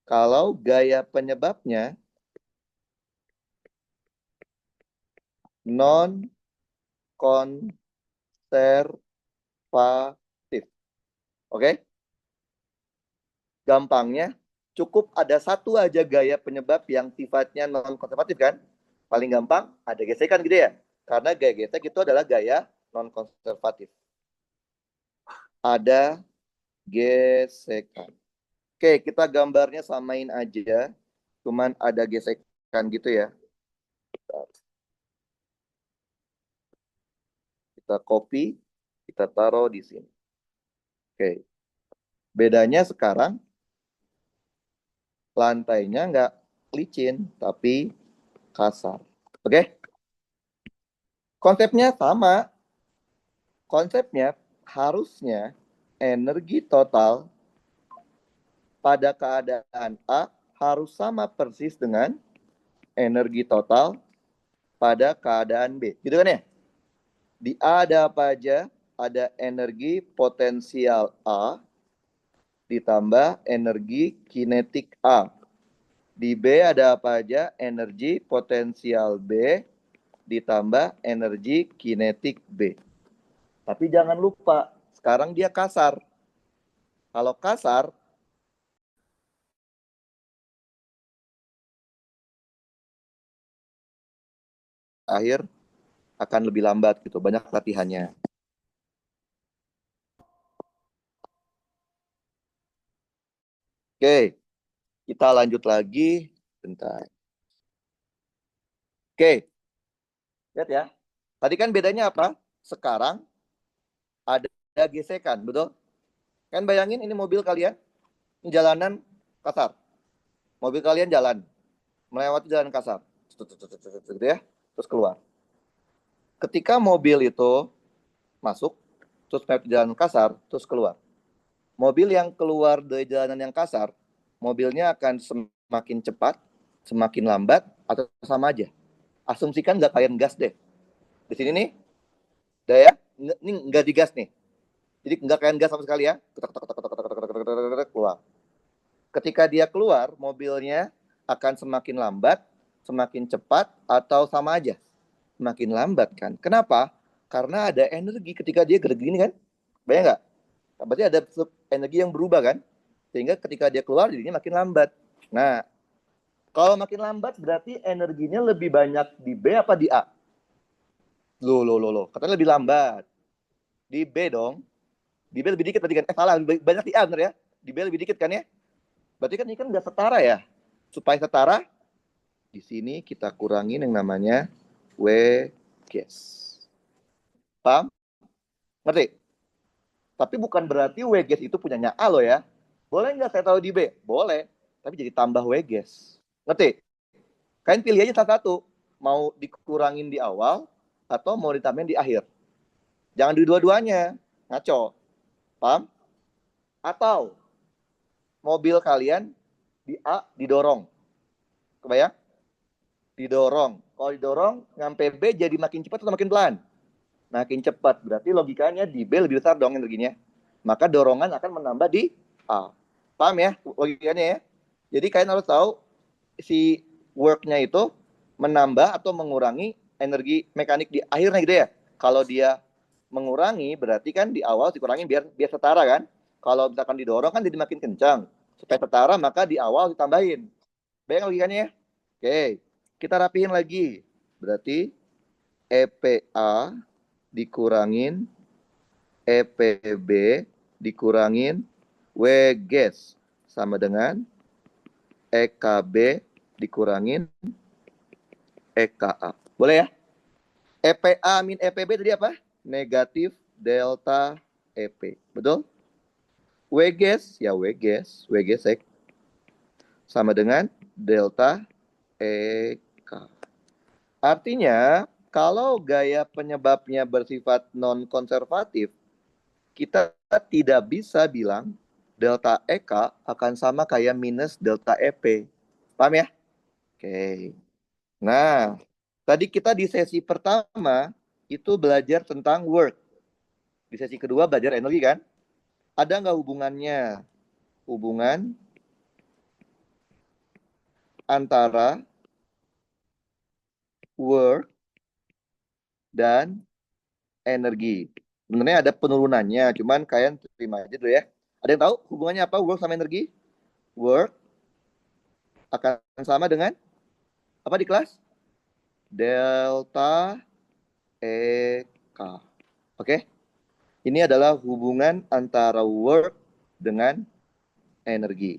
kalau gaya penyebabnya non konservatif. Oke? Gampangnya cukup ada satu aja gaya penyebab yang sifatnya non konservatif kan? Paling gampang ada gesekan gitu ya. Karena gaya gesek itu adalah gaya non konservatif. Ada gesekan. Oke, kita gambarnya samain aja. Cuman ada gesekan gitu ya. Kita copy, kita taruh di sini. Oke. Bedanya sekarang lantainya nggak licin, tapi kasar. Oke? Konsepnya sama. Konsepnya harusnya energi total pada keadaan A harus sama persis dengan energi total pada keadaan B. Gitu kan ya? Di A ada apa aja? Ada energi potensial A ditambah energi kinetik A. Di B ada apa aja? Energi potensial B ditambah energi kinetik B. Tapi jangan lupa, sekarang dia kasar. Kalau kasar, akhir akan lebih lambat gitu. Banyak latihannya. Oke, kita lanjut lagi. Bentar. Oke, lihat ya. Tadi kan bedanya apa? Sekarang ada gesekan, betul? Kan bayangin ini mobil kalian, ini jalanan kasar. Mobil kalian jalan, melewati jalan kasar. Gitu ya, terus keluar. Ketika mobil itu masuk, terus melewati jalan kasar, terus keluar. Mobil yang keluar dari jalanan yang kasar, mobilnya akan semakin cepat, semakin lambat, atau sama aja. Asumsikan nggak kalian gas deh. Di sini nih, Udah ya? Ini nggak digas nih. Jadi nggak kayak gas sama sekali ya. Keluar. Ketika dia keluar, mobilnya akan semakin lambat, semakin cepat, atau sama aja? Semakin lambat kan. Kenapa? Karena ada energi ketika dia gerak gini kan. Bayang nggak? Berarti ada energi yang berubah kan. Sehingga ketika dia keluar, jadinya makin lambat. Nah, kalau makin lambat berarti energinya lebih banyak di B apa di A? Loh. Katanya lebih lambat. Di B dong. Di B lebih dikit tadi kan. Salah, lebih banyak di A bener ya. Di B lebih dikit kan ya. Berarti kan ini kan nggak setara ya. Supaya setara, di sini kita kurangin yang namanya W gas. Paham? Ngerti? Tapi bukan berarti W gas itu punyanya A loh ya. Boleh nggak saya taruh di B? Boleh. Tapi jadi tambah W gas. Ngerti? Kalian pilih aja satu-satu. Mau dikurangin di awal atau mau ditambahin di akhir. Jangan di dua-duanya. Ngaco. Paham? Atau mobil kalian di A didorong. Kebayang? Didorong. Kalau didorong, nyampe B jadi makin cepat atau makin pelan? Makin cepat. Berarti logikanya di B lebih besar dong energinya. Maka dorongan akan menambah di A. Paham ya logikanya ya? Jadi kalian harus tahu si work-nya itu menambah atau mengurangi energi mekanik di akhirnya gitu ya. Kalau dia mengurangi berarti kan di awal dikurangi biar setara kan. Kalau misalkan didorong kan jadi makin kencang. Supaya setara maka di awal ditambahin. Bayang logikanya ya? Oke, kita rapihin lagi. Berarti EPA dikurangin EPB dikurangin W gas sama dengan EKB dikurangin EKA. Boleh ya? EPA min EPB tadi apa? Negatif delta EP. Betul? W gas, ya W gas sama dengan delta EK. Artinya, kalau gaya penyebabnya bersifat non-konservatif, kita tidak bisa bilang delta EK akan sama kayak minus delta EP. Paham ya? Oke. Nah, tadi kita di sesi pertama itu belajar tentang work. Di sesi kedua belajar energi kan? Ada nggak hubungannya? Hubungan antara work dan energi. Sebenarnya ada penurunannya, cuman kalian terima aja dulu ya. Ada yang tahu hubungannya apa work sama energi? Work akan sama dengan apa di kelas? Delta EK. Oke? Ini adalah hubungan antara work dengan energi.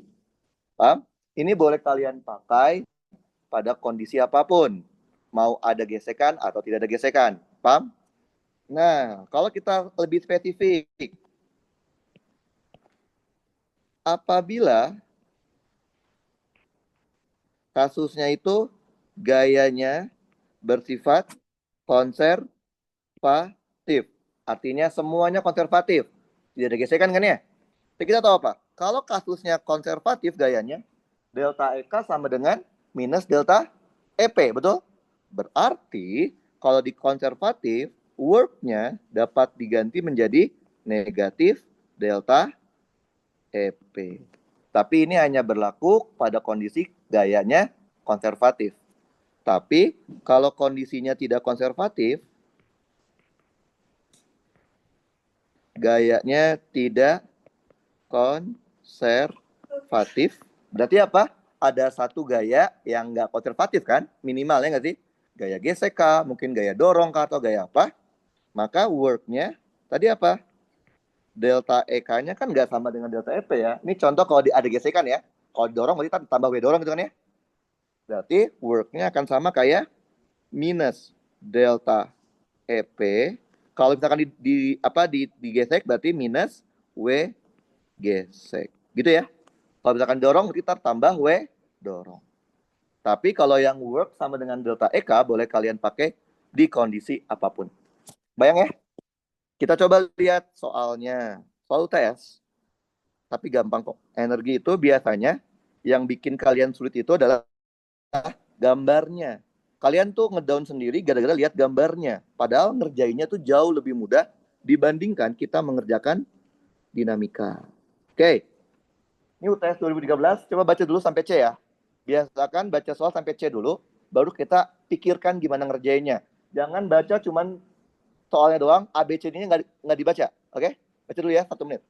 Paham? Ini boleh kalian pakai pada kondisi apapun. Mau ada gesekan atau tidak ada gesekan. Paham? Nah, kalau kita lebih spesifik, apabila kasusnya itu gayanya bersifat konservatif. Artinya semuanya konservatif. Tidak ada gesekan kan ya? Jadi kita tahu apa? Kalau kasusnya konservatif gayanya, delta EK sama dengan minus delta EP, betul? Berarti kalau di konservatif, work-nya dapat diganti menjadi negatif delta EP. Tapi ini hanya berlaku pada kondisi gayanya konservatif. Tapi kalau kondisinya tidak konservatif, gayanya tidak konservatif, berarti apa? Ada satu gaya yang nggak konservatif kan? Minimalnya nggak sih? Gaya GSK, mungkin gaya dorong atau gaya apa? Maka work-nya tadi apa? Delta EK-nya kan nggak sama dengan delta EP ya. Ini contoh kalau ada gesekan ya. Kalau dorong berarti tambah W dorong gitu kan ya. Berarti work-nya akan sama kayak minus delta EP. Kalau misalkan digesek berarti minus W gesek. Gitu ya. Kalau misalkan dorong kita tambah W dorong. Tapi kalau yang work sama dengan delta EK boleh kalian pakai di kondisi apapun. Bayang ya. Kita coba lihat soalnya. Soal tes. Tapi gampang kok. Energi itu biasanya yang bikin kalian sulit itu adalah gambarnya. Kalian tuh ngedown sendiri gara-gara lihat gambarnya. Padahal ngerjainnya tuh jauh lebih mudah dibandingkan kita mengerjakan dinamika. Oke, ini UTS 2013. Coba baca dulu sampai C ya. Biasakan baca soal sampai C dulu, baru kita pikirkan gimana ngerjainnya. Jangan baca cuman soalnya doang, A, B, C ini nggak dibaca. Oke, baca dulu ya, 1 menit.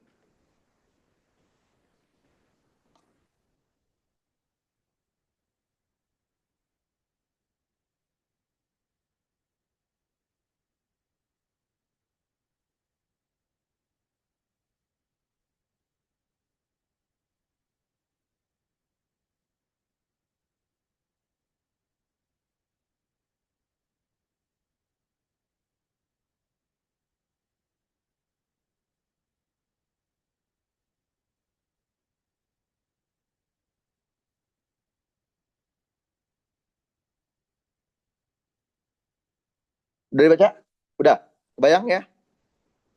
Udah dibaca? Udah? Bayang ya?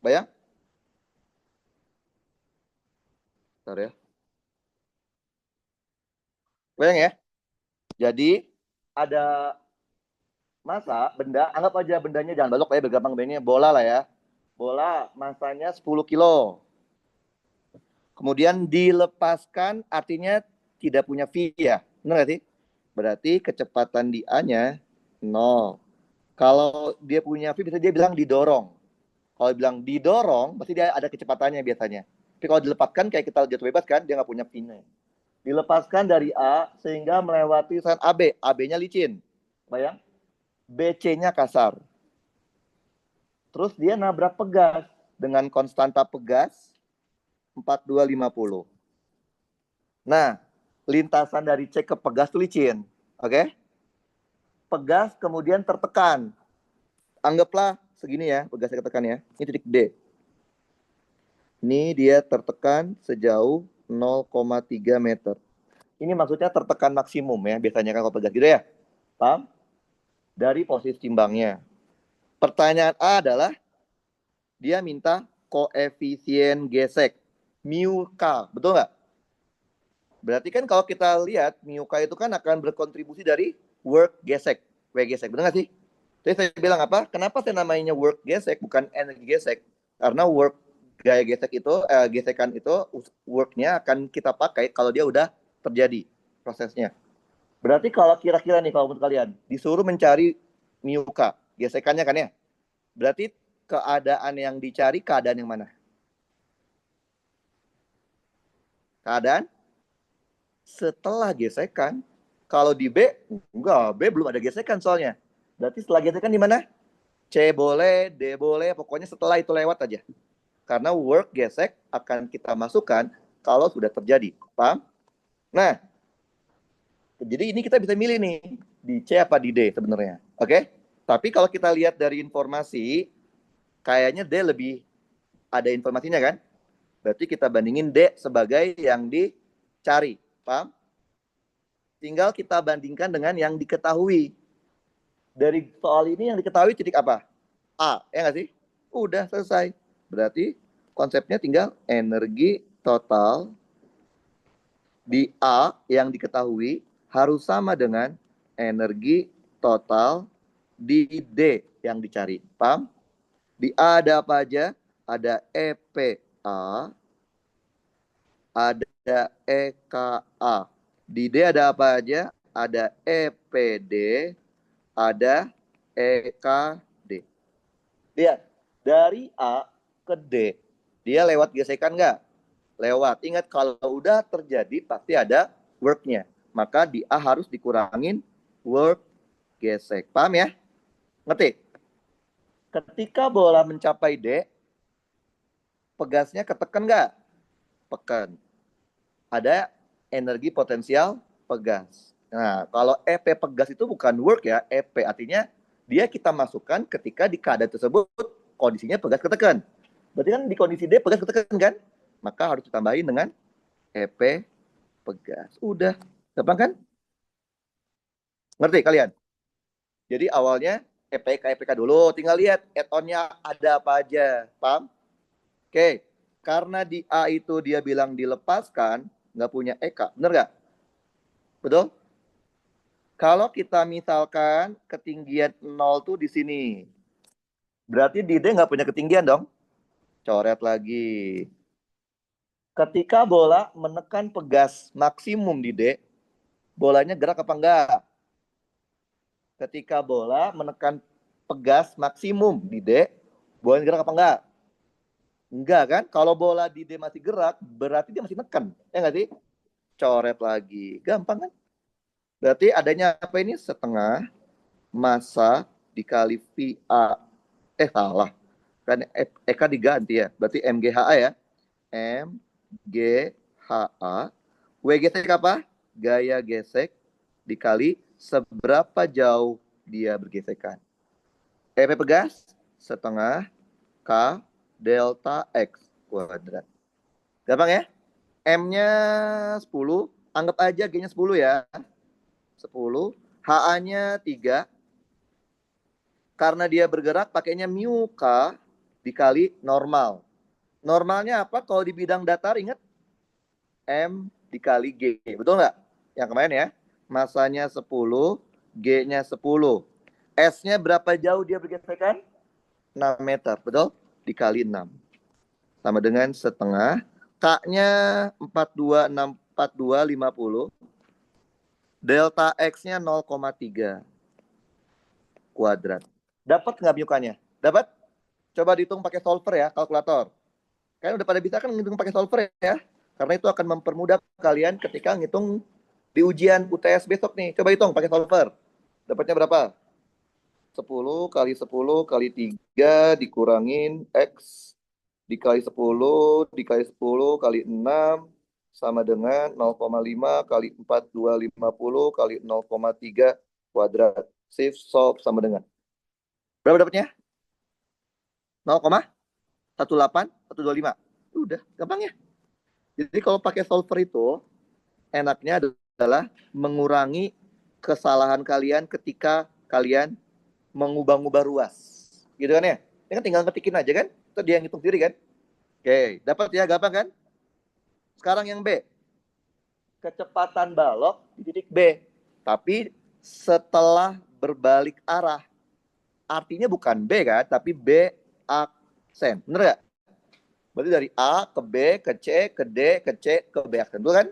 Bayang? Bentar ya. Bayang ya? Jadi, ada masa, benda, anggap aja bendanya, jangan balok ya, bergampang bendanya, bola lah ya. Bola, masanya 10 kilo. Kemudian dilepaskan, artinya tidak punya V ya. Benar nggak sih? Berarti kecepatan di A-nya 0. Kalau dia punya V, bisa dia bilang didorong. Kalau bilang didorong, pasti dia ada kecepatannya biasanya. Tapi kalau dilepaskan, kayak kita jatuh bebas kan, dia nggak punya V-nya. Dilepaskan dari A, sehingga melewati sen AB. AB-nya licin. Bayang? BC-nya kasar. Terus dia nabrak pegas. Dengan konstanta pegas, 4250. Nah, lintasan dari C ke pegas itu licin. Oke? Pegas kemudian tertekan. Anggaplah segini ya, pegasnya tertekan ya. Ini titik D. Ini dia tertekan sejauh 0,3 meter. Ini maksudnya tertekan maksimum ya, biasanya kan kalau pegas gitu ya. Paham? Dari posisi timbangnya. Pertanyaan A adalah, dia minta koefisien gesek. Mu K, betul nggak? Berarti kan kalau kita lihat, mu K itu kan akan berkontribusi dari work gesek. W gesek, benar nggak sih? Jadi saya bilang apa? Kenapa saya namanya work gesek, bukan energi gesek? Karena work gaya gesek itu, gesekan itu, worknya akan kita pakai kalau dia udah terjadi prosesnya. Berarti kalau kira-kira nih, kalau menurut kalian, disuruh mencari mu K, gesekannya kan ya? Berarti keadaan yang dicari, keadaan yang mana? Keadaan setelah gesekan. Kalau di B, enggak, B belum ada gesekan soalnya. Berarti setelah gesekan di mana? C boleh, D boleh, pokoknya setelah itu lewat aja. Karena work gesek akan kita masukkan kalau sudah terjadi. Paham? Nah, jadi ini kita bisa milih nih, di C apa di D sebenarnya. Oke? Tapi kalau kita lihat dari informasi, kayaknya D lebih ada informasinya kan? Berarti kita bandingin D sebagai yang dicari. Paham? Tinggal kita bandingkan dengan yang diketahui. Dari soal ini yang diketahui titik apa? A, ya nggak sih? Udah selesai. Berarti konsepnya tinggal energi total di A yang diketahui harus sama dengan energi total di D yang dicari. Paham? Di A ada apa aja? Ada EPA, ada EKA. Di D ada apa aja? Ada EPD, ada EKD. Lihat, dari A ke D, dia lewat gesekan nggak? Lewat. Ingat, kalau udah terjadi pasti ada worknya. Maka di A harus dikurangin work gesek. Paham ya? Ngerti? Ketika bola mencapai D, pegasnya ketekan nggak? Pekan. Ada energi potensial pegas. Nah, kalau EP pegas itu bukan work ya, EP artinya dia kita masukkan ketika di keadaan tersebut kondisinya pegas ketekan. Berarti kan di kondisi D pegas ketekan kan? Maka harus ditambahin dengan EP pegas. Udah, gampang kan? Ngerti kalian? Jadi awalnya EPK dulu, tinggal lihat add-on-nya ada apa aja. Paham? Oke, karena di A itu dia bilang dilepaskan, nggak punya EK. Bener nggak? Betul? Kalau kita misalkan ketinggian 0 tuh di sini. Berarti di D nggak punya ketinggian dong. Coret lagi. Ketika bola menekan pegas maksimum di D, bolanya gerak apa enggak? Ketika bola menekan pegas maksimum di D, bolanya gerak apa enggak? Enggak kan? Kalau bola di D masih gerak, berarti dia masih nekan. Ya nggak sih? Coret lagi. Gampang kan? Berarti adanya apa ini? Setengah massa dikali VA. Salah. Kan EK diganti ya. Berarti MGHA ya. MGHA. W gesek apa? Gaya gesek dikali seberapa jauh dia bergesekan. EP pegas setengah K delta X kuadrat. Gampang ya? M-nya 10, anggap aja G-nya 10 ya. 10, HA-nya 3. Karena dia bergerak pakainya mu K dikali normal. Normalnya apa? Kalau di bidang datar ingat M dikali G. Betul nggak? Yang kemarin ya. Masanya 10, G-nya 10. S-nya berapa jauh dia bergesekan? 6 meter. Betul? Dikali 6. Sama dengan setengah. K-nya 42, 50. Delta X-nya 0,3 kuadrat. Dapat nggak mu-nya? Dapat? Coba dihitung pakai solver ya, kalkulator. Kalian udah pada bisa kan ngitung pakai solver ya? Karena itu akan mempermudah kalian ketika ngitung di ujian UTS besok nih. Coba hitung pakai solver. Dapatnya berapa? 10 kali 10 kali 3 dikurangin X dikali 10 dikali 10 kali 6 sama dengan 0,5 kali 4250 kali 0,3 kuadrat. Shift solve sama dengan. Berapa dapatnya? 0,18, 125. Udah, gampang ya. Jadi kalau pakai solver itu, enaknya adalah mengurangi kesalahan kalian ketika kalian mengubah-ubah ruas. Gitu kan ya? Ini kan tinggal ngetikin aja kan? Itu dia yang ngitung sendiri kan? Oke, dapat ya, gampang kan? Sekarang yang B. Kecepatan balok di titik B. Tapi setelah berbalik arah. Artinya bukan B kan, tapi B aksen. Bener gak? Berarti dari A ke B, ke C, ke D, ke C, ke B aksen. Betul kan?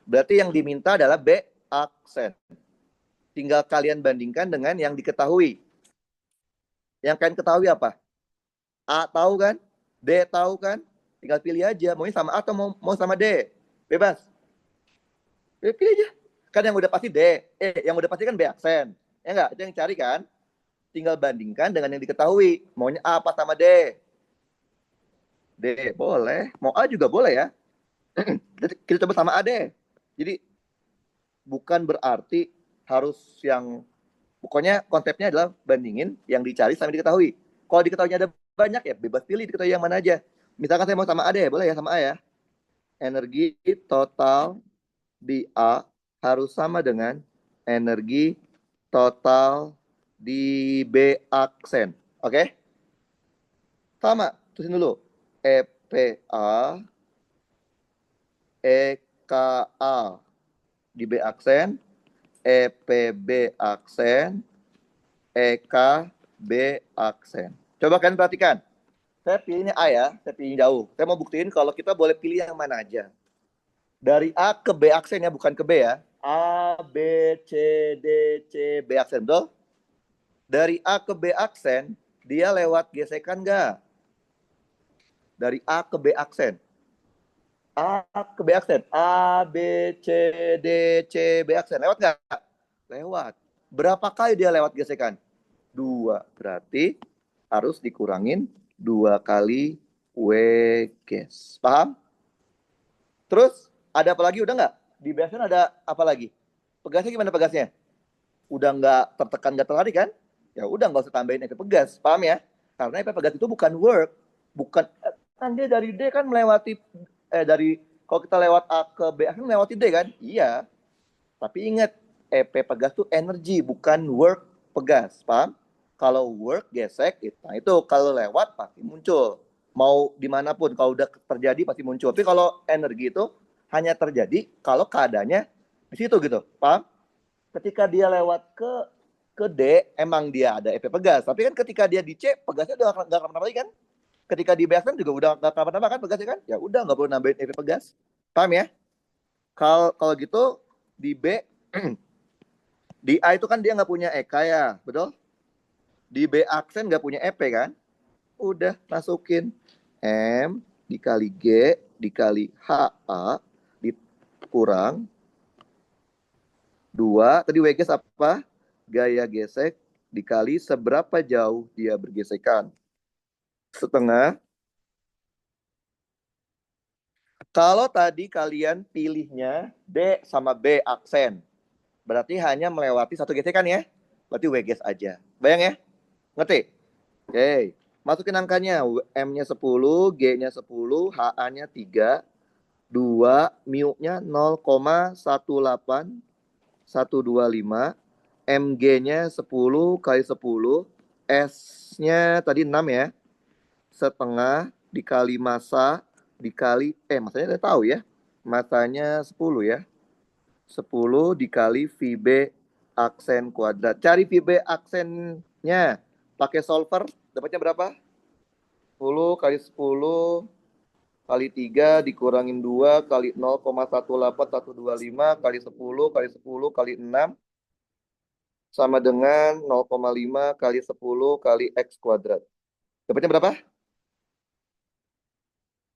Berarti yang diminta adalah B aksen. Tinggal kalian bandingkan dengan yang diketahui. Yang kalian ketahui apa? A tahu kan? D tahu kan? Tinggal pilih aja. Maunya sama A atau mau sama D. Bebas. Pilih aja. Kan yang udah pasti D. Yang udah pasti kan B aksen. Ya enggak? Itu yang cari kan? Tinggal bandingkan dengan yang diketahui. Maunya A apa sama D? D. Boleh. Mau A juga boleh ya. Kita coba sama A deh. Jadi bukan berarti harus yang pokoknya konsepnya adalah bandingin yang dicari sama yang diketahui. Kalau diketahuinya ada banyak ya bebas pilih diketahui yang mana aja. Misalkan saya mau sama A deh, boleh ya sama A ya. Energi total di A harus sama dengan energi total di B aksen. Oke? Sama, tulisin dulu. EPA EKA di B aksen, EPB aksen, EKB aksen. Coba kalian perhatikan. Saya pilihnya A ya, saya pilih jauh. Saya mau buktiin kalau kita boleh pilih yang mana aja. Dari A ke B aksen ya, bukan ke B ya. A, B, C, D, C, B aksen, betul? Dari A ke B aksen, dia lewat gesekan nggak? Dari A ke B aksen. A ke B aksen. A, B, C, D, C, B aksen. Lewat nggak? Lewat. Berapa kali dia lewat gesekan? 2. Berarti harus dikurangin 2 kali W ges. Paham? Terus ada apa lagi? Udah nggak? Di B aksen ada apa lagi? Pegasnya gimana pegasnya? Udah nggak tertekan, nggak terlari kan? Ya udah nggak usah tambahin efek pegas. Paham ya? Karena efek pegas itu bukan work. Bukan. Kan dia dari D kan melewati dari kalau kita lewat A ke B kan melewati D kan? Iya. Tapi ingat, EP pegas itu energi bukan work pegas, paham? Kalau work gesek, nah itu kalau lewat pasti muncul. Mau dimanapun, kalau udah terjadi pasti muncul. Tapi kalau energi itu hanya terjadi kalau keadaannya di situ gitu, paham? Ketika dia lewat ke D, emang dia ada EP pegas. Tapi kan ketika dia di C, pegasnya udah nggak kenapa-napa lagi kan? Ketika di B aksen juga udah nggak kenapa-napa kan pegasnya kan? Ya udah nggak perlu nambahin EP pegas. Paham ya? Kalau gitu di B, di A itu kan dia nggak punya EK ya, betul? Di B aksen nggak punya EP kan? Udah masukin M dikali G dikali HA dikurang 2. Tadi WGS apa? Gaya gesek dikali seberapa jauh dia bergesekan. Setengah. Kalau tadi kalian pilihnya D sama B aksen, berarti hanya melewati satu gesekan ya. Berarti WGS aja. Bayang ya? Ngerti? Oke. Masukin angkanya. M-nya 10, G-nya 10, HA-nya 3, 2, mu-nya 0,18125, MG-nya 10 kali 10, S-nya tadi 6 ya, setengah dikali massa dikali, masanya udah tahu ya, masanya 10 ya, 10 dikali VB aksen kuadrat. Cari VB aksennya pakai solver, dapatnya berapa? 10 kali 10 kali 3 dikurangin 2 kali 0,18125 kali 10 kali 10 kali 6 sama dengan 0,5 kali 10 kali X kuadrat. Dapatnya berapa?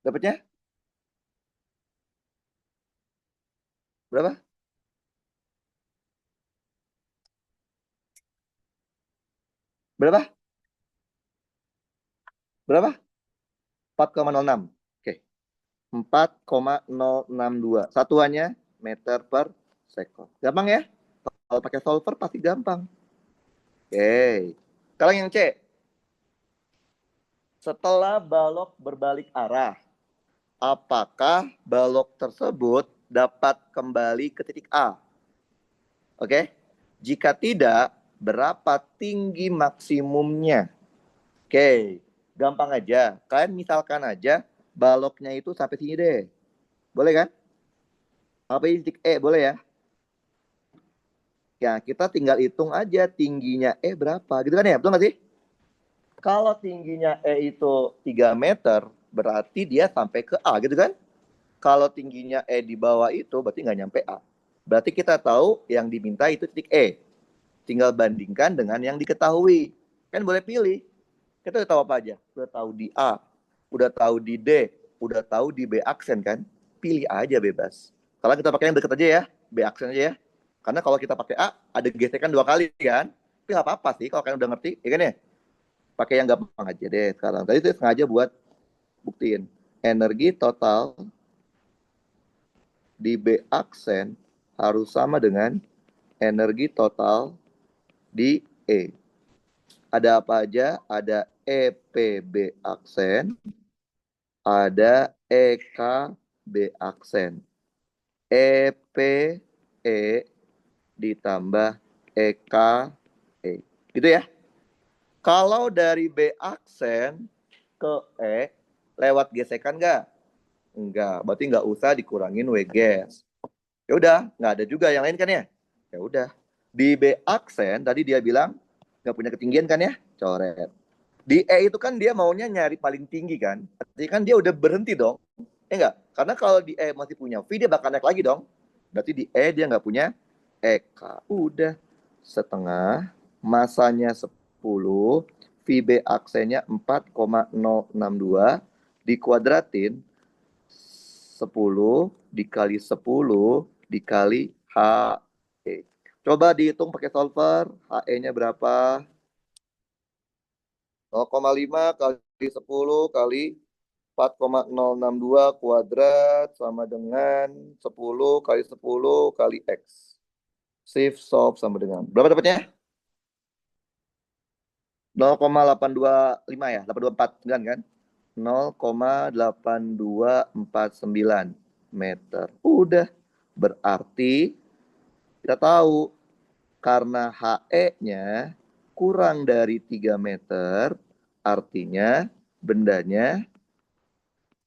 Dapatnya berapa? Berapa? Berapa? 4,06. Oke. 4,062. Satuannya meter per second. Gampang ya? Kalau pakai solver pasti gampang. Oke. Sekarang yang C. Setelah balok berbalik arah, apakah balok tersebut dapat kembali ke titik A? Oke. Jika tidak, berapa tinggi maksimumnya? Oke. Gampang aja. Kalian misalkan aja baloknya itu sampai sini deh. Boleh kan? Sampai titik E, boleh ya? Ya, kita tinggal hitung aja tingginya E berapa. Gitu kan ya? Betul nggak sih? Kalau tingginya E itu 3 meter, berarti dia sampai ke A gitu kan? Kalau tingginya E di bawah itu, berarti nggak nyampe A. Berarti kita tahu yang diminta itu titik E. Tinggal bandingkan dengan yang diketahui. Kan boleh pilih. Kita udah tahu apa aja? Udah tahu di A, udah tahu di D, udah tahu di B aksen kan? Pilih aja bebas. Kalau kita pakai yang deket aja ya, B aksen aja ya. Karena kalau kita pakai A, ada gesekan 2 kali kan? Tapi nggak apa-apa sih kalau kalian udah ngerti, ya kan ya? Pakai yang gampang aja deh sekarang. Tadi saya sengaja buat buktiin. Energi total di B aksen harus sama dengan energi total di E. Ada apa aja? Ada EPB aksen, ada EKB aksen. EPE ditambah EKE. Gitu ya. Kalau dari B aksen ke E lewat gesekan nggak? Enggak. Berarti nggak usah dikurangin WGS. Ya udah, nggak ada juga yang lain kan ya? Ya udah. Di B aksen tadi dia bilang nggak punya ketinggian kan ya? Coret. Di E itu kan dia maunya nyari paling tinggi kan? Artinya kan dia udah berhenti dong. Enggak? Karena kalau di E masih punya V, dia bakal naik lagi dong. Berarti di E dia nggak punya EK. Udah. Setengah. Masanya 10. VB aksennya 4,062. Dikuadratin 10 dikali 10 dikali HE. Coba dihitung pakai solver. HE-nya berapa? 0,5 kali 10 kali 4,062 kuadrat sama dengan 10 kali 10 kali X. Shift solve sama dengan. Berapa dapatnya? 0,825 ya? 824 kan? 0,8249 meter. Udah. Berarti kita tahu karena HE-nya kurang dari 3 meter, artinya bendanya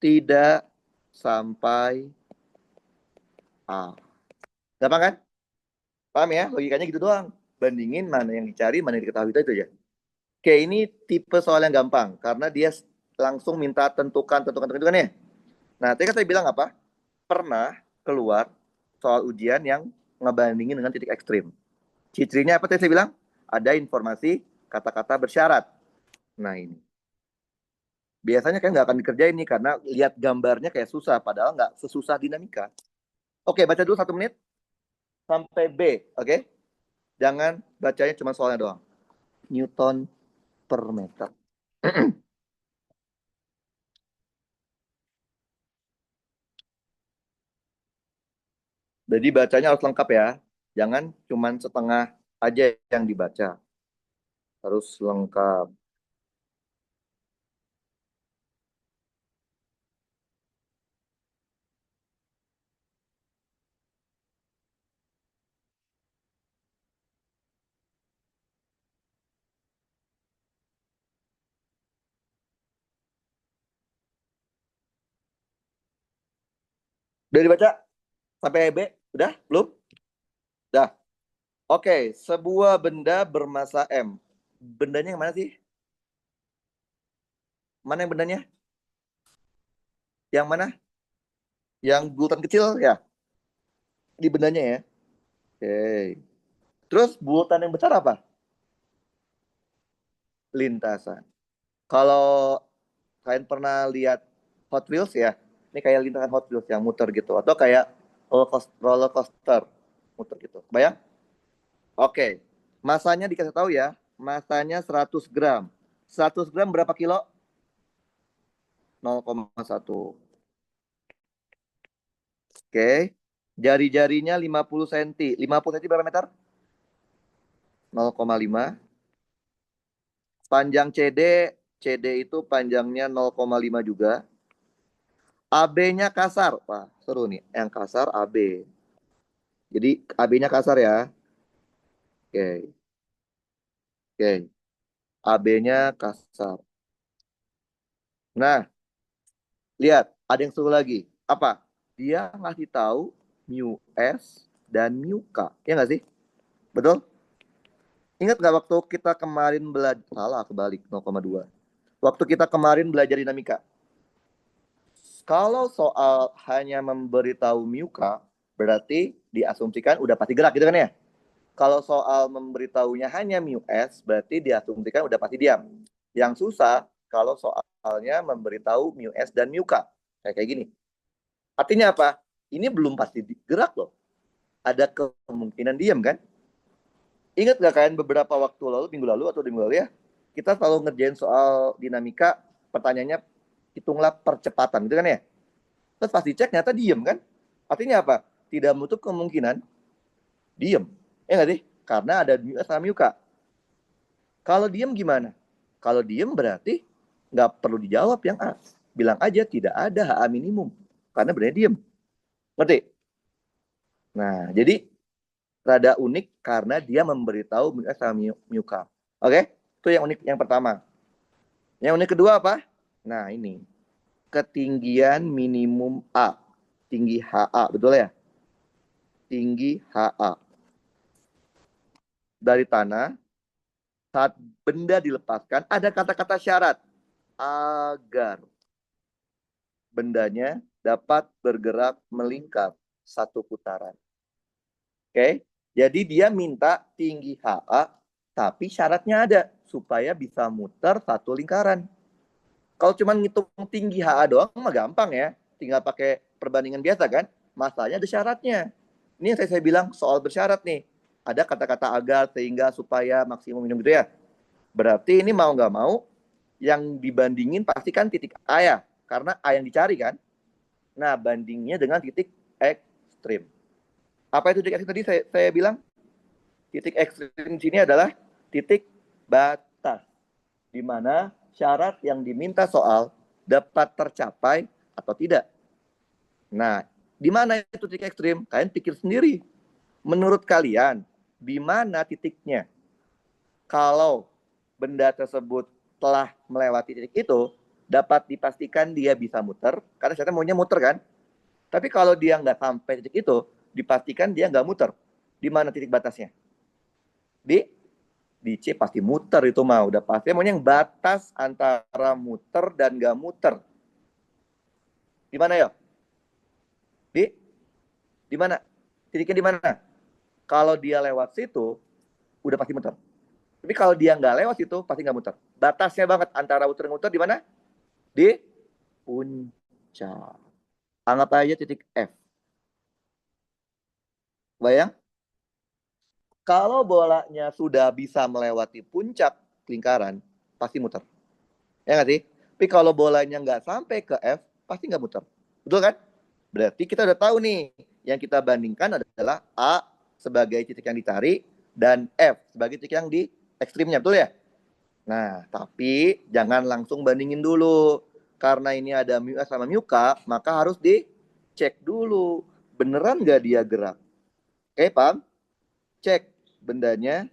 tidak sampai A. Gampang kan? Paham ya? Logikanya gitu doang. Bandingin mana yang dicari, mana yang diketahui itu aja. Oke, ini tipe soal yang gampang karena dia langsung minta tentukan ya. Nah, tadi kan saya bilang apa? Pernah keluar soal ujian yang ngebandingin dengan titik ekstrim. Cirinya apa tadi saya bilang? Ada informasi kata-kata bersyarat. Nah, ini. Biasanya kan nggak akan dikerjain nih karena lihat gambarnya kayak susah, padahal nggak sesusah dinamika. Oke, baca dulu 1 menit sampai B, oke? Jangan bacanya cuma soalnya doang. Newton per meter. Jadi bacanya harus lengkap ya. Jangan cuma setengah aja yang dibaca. Harus lengkap. Udah dibaca sampai B? Udah? Belum? Udah. Oke, sebuah benda bermassa M. Bendanya yang mana sih? Mana yang bendanya? Yang mana? Yang bulatan kecil ya? Di bendanya ya? Oke. Terus bulatan yang besar apa? Lintasan. Kalau kalian pernah lihat Hot Wheels ya, ini kayak lintasan Hot Wheels yang muter gitu, atau kayak roller coaster muter gitu. Bayang? Oke, masanya dikasih tahu ya, masanya 100 gram. 100 gram berapa kilo? 0,1. Oke, jari-jarinya 50 cm. 50 cm berapa meter? 0,5. Panjang CD, CD itu panjangnya 0,5 juga. AB-nya kasar. Wah, seru nih. Yang kasar AB. Jadi AB-nya kasar ya. Oke, oke. AB-nya kasar. Nah, lihat, ada yang suruh lagi. Apa? Dia ngasih tahu mu S dan mu K. Ya nggak sih? Betul? Ingat nggak waktu kita kemarin belajar, salah kebalik 0,2. Waktu kita kemarin belajar dinamika. Kalau soal hanya memberitahu mu K, berarti diasumsikan udah pasti gerak gitu kan ya? Kalau soal memberitahunya hanya mu S, berarti diasumsikan udah pasti diam. Yang susah kalau soalnya memberitahu mu S dan mu K. Kayak gini. Artinya apa? Ini belum pasti gerak loh. Ada kemungkinan diam kan? Ingat gak kalian beberapa waktu lalu, minggu lalu atau minggu lalu ya, kita selalu ngerjain soal dinamika, pertanyaannya hitunglah percepatan gitu kan ya? Terus pas dicek ternyata diem kan? Artinya apa? Tidak menutup kemungkinan diem. Ya nggak sih? Karena ada mu S sama mu K. Kalau diem gimana? Kalau diem berarti nggak perlu dijawab yang A. Bilang aja tidak ada HA minimum. Karena benar diem. Ngerti? Nah, jadi rada unik karena dia memberitahu mu S sama mu K. Oke? Itu yang unik yang pertama. Yang unik kedua apa? Nah, ini. Ketinggian minimum A. Tinggi HA, betul ya? Tinggi HA. Dari tanah, saat benda dilepaskan, ada kata-kata syarat. Agar bendanya dapat bergerak melingkar satu putaran. Oke? Jadi dia minta tinggi HA, tapi syaratnya ada. Supaya bisa muter satu lingkaran. Kalau cuma ngitung tinggi HA doang mah gampang ya. Tinggal pakai perbandingan biasa kan. Masalahnya ada syaratnya. Ini yang saya bilang soal bersyarat nih. Ada kata-kata agar, sehingga, supaya, maksimum, minimum gitu ya. Berarti ini mau nggak mau yang dibandingin pasti kan titik A ya. Karena A yang dicari kan. Nah, bandingnya dengan titik ekstrim. Apa itu titik ekstrim tadi saya bilang? Titik ekstrim di sini adalah titik batas. Di mana syarat yang diminta soal dapat tercapai atau tidak. Nah, di mana itu titik ekstrim? Kalian pikir sendiri. Menurut kalian, di mana titiknya? Kalau benda tersebut telah melewati titik itu, dapat dipastikan dia bisa muter, karena saya maunya muter kan. Tapi kalau dia nggak sampai titik itu, dipastikan dia nggak muter. Di mana titik batasnya? Di C pasti muter itu mah. Udah pasti. Maunya yang batas antara muter dan nggak muter. Di mana ya? Di mana? Titiknya di mana? Kalau dia lewat situ, udah pasti muter. Tapi kalau dia nggak lewat situ, pasti nggak muter. Batasnya banget antara muter-muter di mana? Di puncak. Anggap aja titik F. Bayang? Kalau bolanya sudah bisa melewati puncak lingkaran, pasti muter. Ya nggak sih? Tapi kalau bolanya nggak sampai ke F, pasti nggak muter. Betul kan? Berarti kita udah tahu nih, yang kita bandingkan adalah A sebagai titik yang dicari dan F sebagai titik yang di ekstrimnya, betul ya? Nah, tapi jangan langsung bandingin dulu. Karena ini ada mu S sama mu K, maka harus dicek dulu. Beneran nggak dia gerak? Oke, paham? Cek bendanya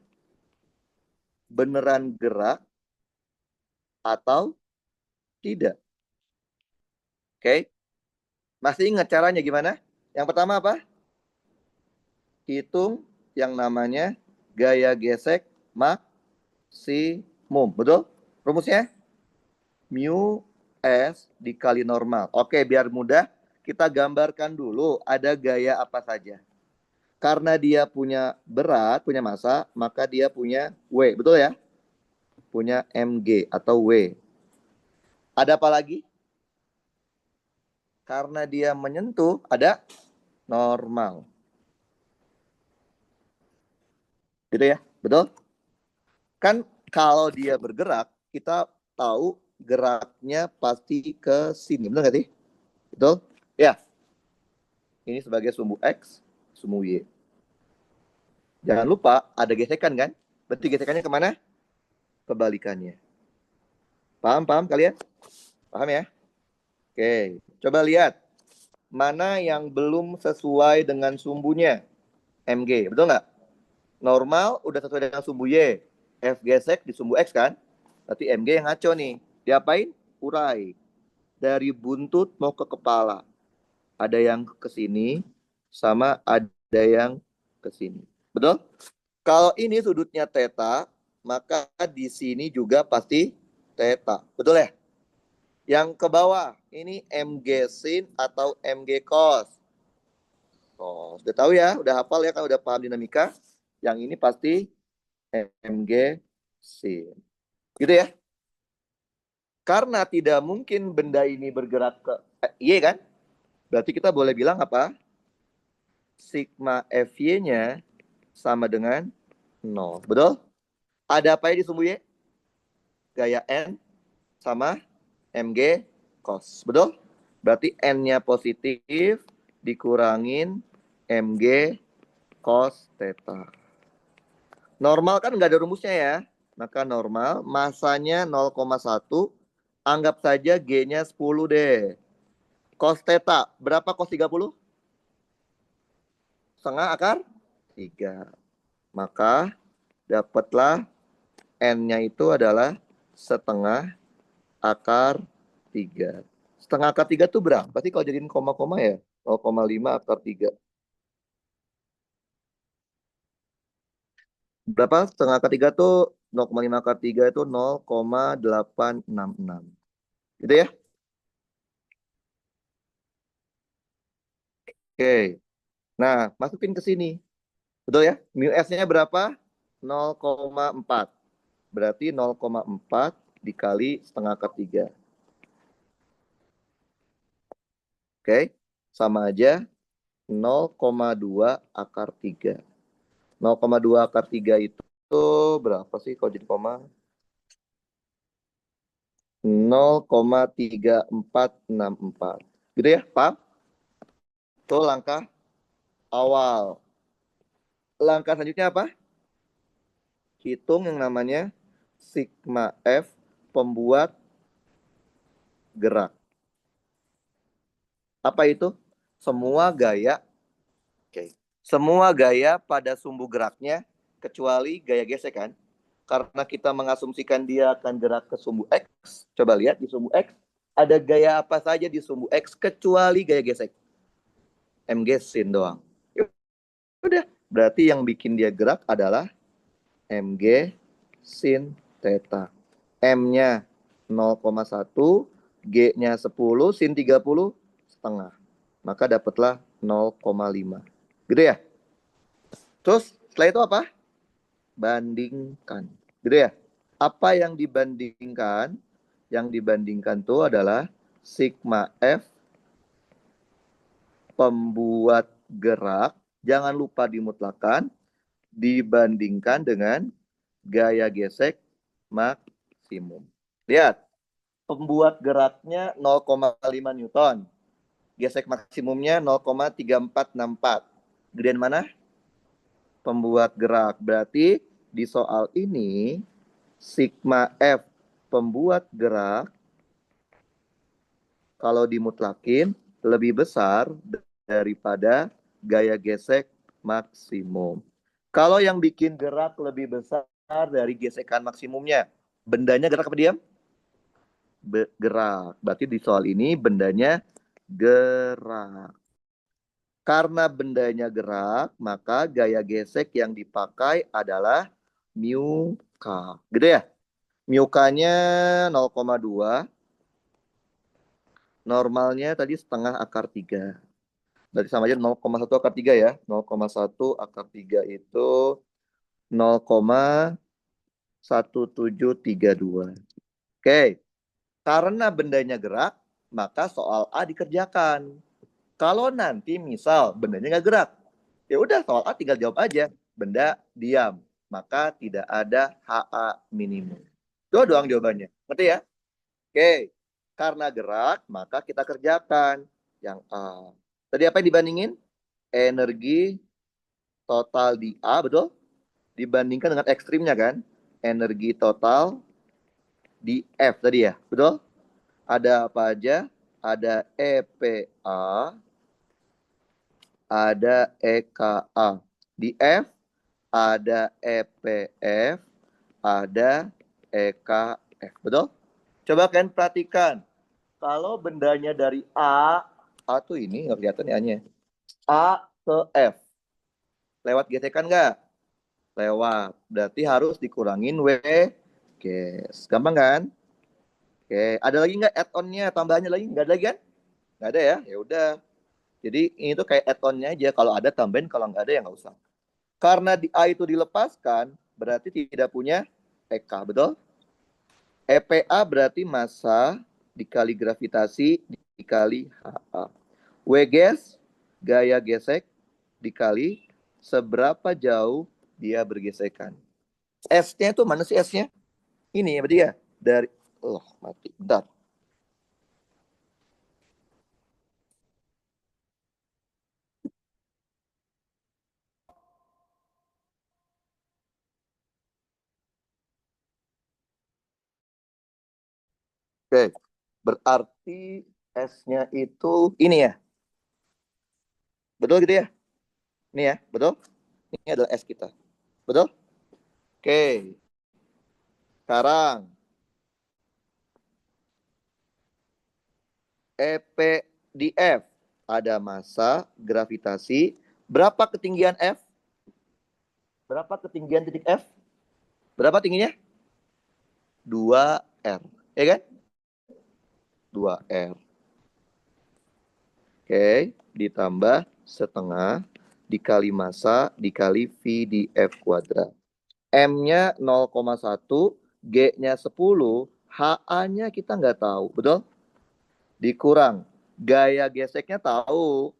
beneran gerak atau tidak. Oke, masih ingat caranya gimana? Yang pertama apa? Hitung yang namanya gaya gesek maksimum. Betul? Rumusnya? Mu S dikali normal. Oke, biar mudah, kita gambarkan dulu ada gaya apa saja. Karena dia punya berat, punya massa, maka dia punya W. Betul ya? Punya mg atau W. Ada apa lagi? Karena dia menyentuh, ada normal. Gitu ya? Betul? Kan kalau dia bergerak, kita tahu geraknya pasti ke sini. Betul nggak sih? Betul? Ya. Ini sebagai sumbu X, sumbu Y. Jangan lupa ada gesekan kan? Berarti gesekannya kemana? Kebalikannya. Paham kalian? Paham ya? Oke, coba lihat. Mana yang belum sesuai dengan sumbunya? MG, betul nggak? Normal udah sesuai dengan sumbu Y. F gesek di sumbu X kan? Berarti MG yang ngaco nih. Diapain? Urai. Dari buntut mau ke kepala. Ada yang ke sini, sama ada yang ke sini. Betul? Kalau ini sudutnya theta, maka di sini juga pasti theta. Betul ya? Yang ke bawah, ini MG sin atau MG cos. Oh, sudah tahu ya, udah hafal ya, kan udah paham dinamika. Yang ini pasti MG sin. Gitu ya? Karena tidak mungkin benda ini bergerak ke Y kan? Berarti kita boleh bilang apa? Sigma FY-nya sama dengan 0. Betul? Ada apa ya di sumbu Y? Gaya N sama MG cos. Betul? Berarti N-nya positif dikurangin MG cos theta. Normal kan nggak ada rumusnya ya. Maka normal, masanya 0,1. Anggap saja G-nya 10 deh. Cos theta, berapa cos 30? Setengah akar 3. Maka dapatlah N-nya itu adalah setengah akar 3. Setengah akar 3 itu berapa? Berarti kalau jadiin koma-koma ya? 0,5 akar 3. Berapa? Setengah akar 3 tuh 0,5 akar 3 itu 0,866. Gitu ya? Oke. Nah, masukin ke sini. Betul ya? Mu S-nya berapa? 0,4. Berarti 0,4 dikali setengah akar 3. Oke. Sama aja 0,2 akar 3. 0,2 akar 3 itu berapa sih kalau jadi koma? 0,3464. Gitu ya, paham? Itu langkah awal. Langkah selanjutnya apa? Hitung yang namanya sigma F pembuat gerak. Apa itu? Semua gaya, oke. Semua gaya pada sumbu geraknya kecuali gaya gesekan. Karena kita mengasumsikan dia akan gerak ke sumbu X. Coba lihat di sumbu X. Ada gaya apa saja di sumbu X kecuali gaya gesek. MG sin doang. Udah, Berarti yang bikin dia gerak adalah mg sin theta. M-nya 0,1, G-nya 10, sin 30 setengah. Maka dapatlah 0,5. Gitu ya? Terus setelah itu apa? Bandingkan. Gitu ya? Apa yang dibandingkan? Yang dibandingkan itu adalah sigma F pembuat gerak. Jangan lupa dimutlakan. Dibandingkan dengan gaya gesek maksimum. Lihat, pembuat geraknya 0,5 Newton. Gesek maksimumnya 0,3464. Gedean mana? Pembuat gerak. Berarti di soal ini sigma F pembuat gerak kalau dimutlakin lebih besar daripada gaya gesek maksimum. Kalau yang bikin gerak lebih besar dari gesekan maksimumnya, bendanya gerak apa diam? Gerak. Berarti di soal ini bendanya gerak. Karena bendanya gerak, maka gaya gesek yang dipakai adalah mu K. Gitu ya? Mu K-nya 0,2. Normalnya tadi setengah akar 3. Berarti sama aja 0,1 akar 3 ya. 0,1 akar 3 itu 0,1732. Oke. Karena bendanya gerak, maka soal A dikerjakan. Kalau nanti misal bendanya nggak gerak, ya udah soal A tinggal jawab aja. Benda diam, maka tidak ada HA minimum. Itu doang jawabannya. Ngerti ya? Oke. Karena gerak, maka kita kerjakan yang A. Tadi apa yang dibandingin? Energi total di A, betul? Dibandingkan dengan ekstrimnya kan? Energi total di F tadi ya, betul? Ada apa aja? Ada EPA, ada EKA. Di F ada EPF, ada EKF. Betul? Coba kalian perhatikan. Kalau bendanya dari A tuh ini nggak kelihatan ya A-nya. A ke F. Lewat gesekan nggak? Lewat. Berarti harus dikurangin W gas. Gampang kan? Oke. Ada lagi nggak add-on-nya? Tambahannya lagi? Nggak ada lagi kan? Nggak ada ya? Ya udah. Jadi ini tuh kayak add-on-nya aja. Kalau ada tambahin, kalau nggak ada ya nggak usah. Karena di A itu dilepaskan, berarti tidak punya EK, betul? EPA berarti massa dikali gravitasi dikali HA. W gas, gaya gesek, dikali seberapa jauh dia bergesekan. S-nya itu mana sih S-nya? Ini ya berarti ya? Dari, mati, bentar. Oke, berarti S-nya itu ini ya? Betul gitu ya? Ini ya, betul? Ini adalah S kita. Betul? Oke, sekarang EP di F ada massa, gravitasi. Berapa ketinggian F? Berapa ketinggian titik F? Berapa tingginya? 2R. Ya kan? 2R. Oke, ditambah setengah dikali massa dikali V di F kuadrat. M-nya 0,1, G-nya 10, HA-nya kita nggak tahu, betul? Dikurang. Gaya geseknya tahu,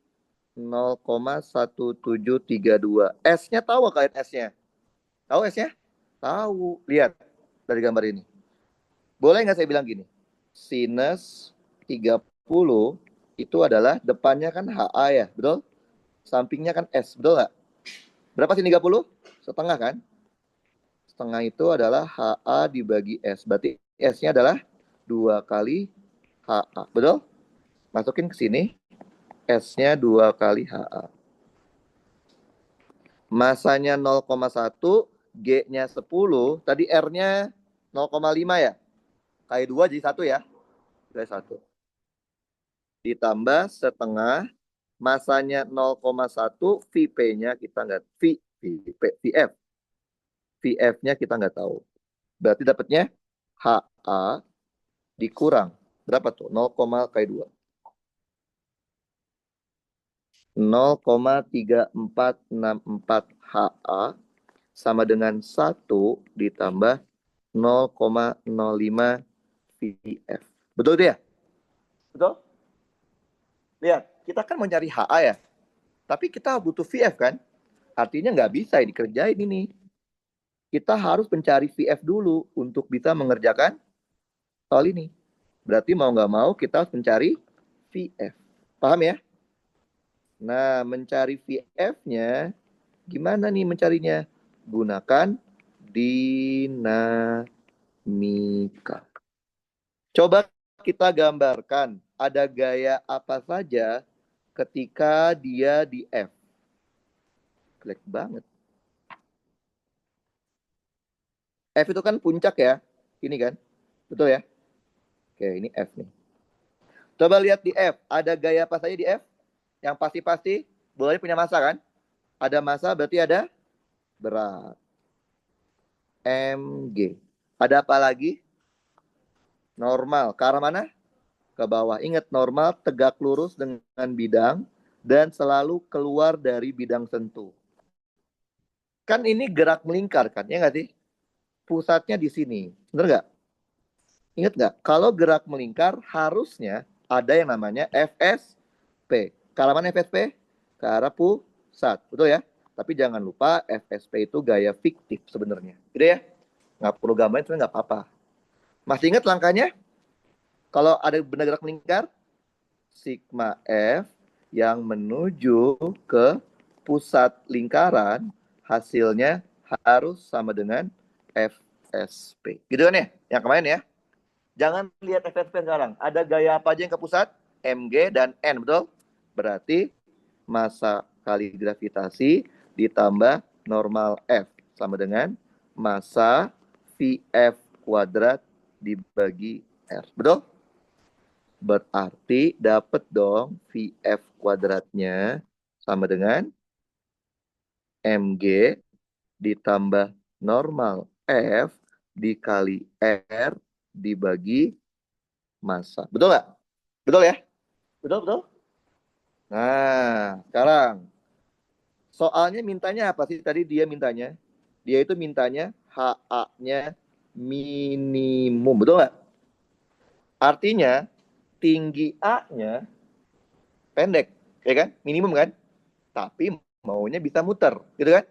0,1732. S-nya tahu kalian S-nya? Tahu S-nya? Tahu. Lihat dari gambar ini. Boleh nggak saya bilang gini? Sinus 30 itu adalah depannya kan HA ya, betul? Sampingnya kan S, betul nggak? Berapa sih 30? Setengah kan? Setengah itu adalah HA dibagi S. Berarti S-nya adalah 2 kali HA. Betul? Masukin ke sini. S-nya 2 kali HA. Masanya 0,1, G-nya 10, tadi R-nya 0,5 ya? Kali 2 jadi 1 ya? Jadi 1. Ditambah setengah Masanya 0,1, VP-nya kita nggak, VF. VF-nya kita nggak tahu. Berarti dapatnya HA dikurang. Berapa tuh? 0,2. 0,3464 HA sama dengan 1 ditambah 0,05 VF. Betul dia? Betul? Lihat, kita kan mau nyari HA ya. Tapi kita butuh VF kan? Artinya nggak bisa dikerjain ini. Kita harus mencari VF dulu untuk bisa mengerjakan soal ini. Berarti mau nggak mau kita harus mencari VF. Paham ya? Nah, mencari VF-nya, gimana nih mencarinya? Gunakan dinamika. Coba kita gambarkan ada gaya apa saja ketika dia di F. Jelek banget. F itu kan puncak ya. Ini kan. Betul ya? Oke, ini F nih. Coba lihat di F. Ada gaya apa saja di F? Yang pasti-pasti bolanya punya massa kan? Ada massa berarti ada berat. Mg. Ada apa lagi? Normal. Ke arah mana? Ke bawah. Ingat, normal tegak lurus dengan bidang dan selalu keluar dari bidang sentuh. Kan ini gerak melingkar kan, ya nggak sih? Pusatnya di sini. Bener nggak? Ingat nggak? Kalau gerak melingkar harusnya ada yang namanya FSP. Ke arah mana FSP? Ke arah pusat. Betul ya? Tapi jangan lupa FSP itu gaya fiktif sebenarnya. Gitu ya? Nggak perlu gambarin, sebenarnya nggak apa-apa. Masih ingat langkahnya? Kalau ada benda gerak melingkar, sigma F yang menuju ke pusat lingkaran, hasilnya harus sama dengan FSP. Gitu kan ya? Yang kemarin ya? Jangan lihat FSP sekarang. Ada gaya apa aja yang ke pusat? Mg dan N, betul? Berarti massa kali gravitasi ditambah normal F sama dengan massa VF kuadrat dibagi R. Betul? Berarti dapat dong VF kuadratnya sama dengan Mg ditambah normal F dikali R dibagi massa. Betul nggak? Betul ya? Betul, betul? Nah, sekarang soalnya mintanya apa sih? Tadi dia mintanya. Dia itu mintanya HA-nya minimum. Betul nggak? Artinya tinggi A-nya pendek. Ya kan? Minimum kan? Tapi maunya bisa muter. Gitu kan?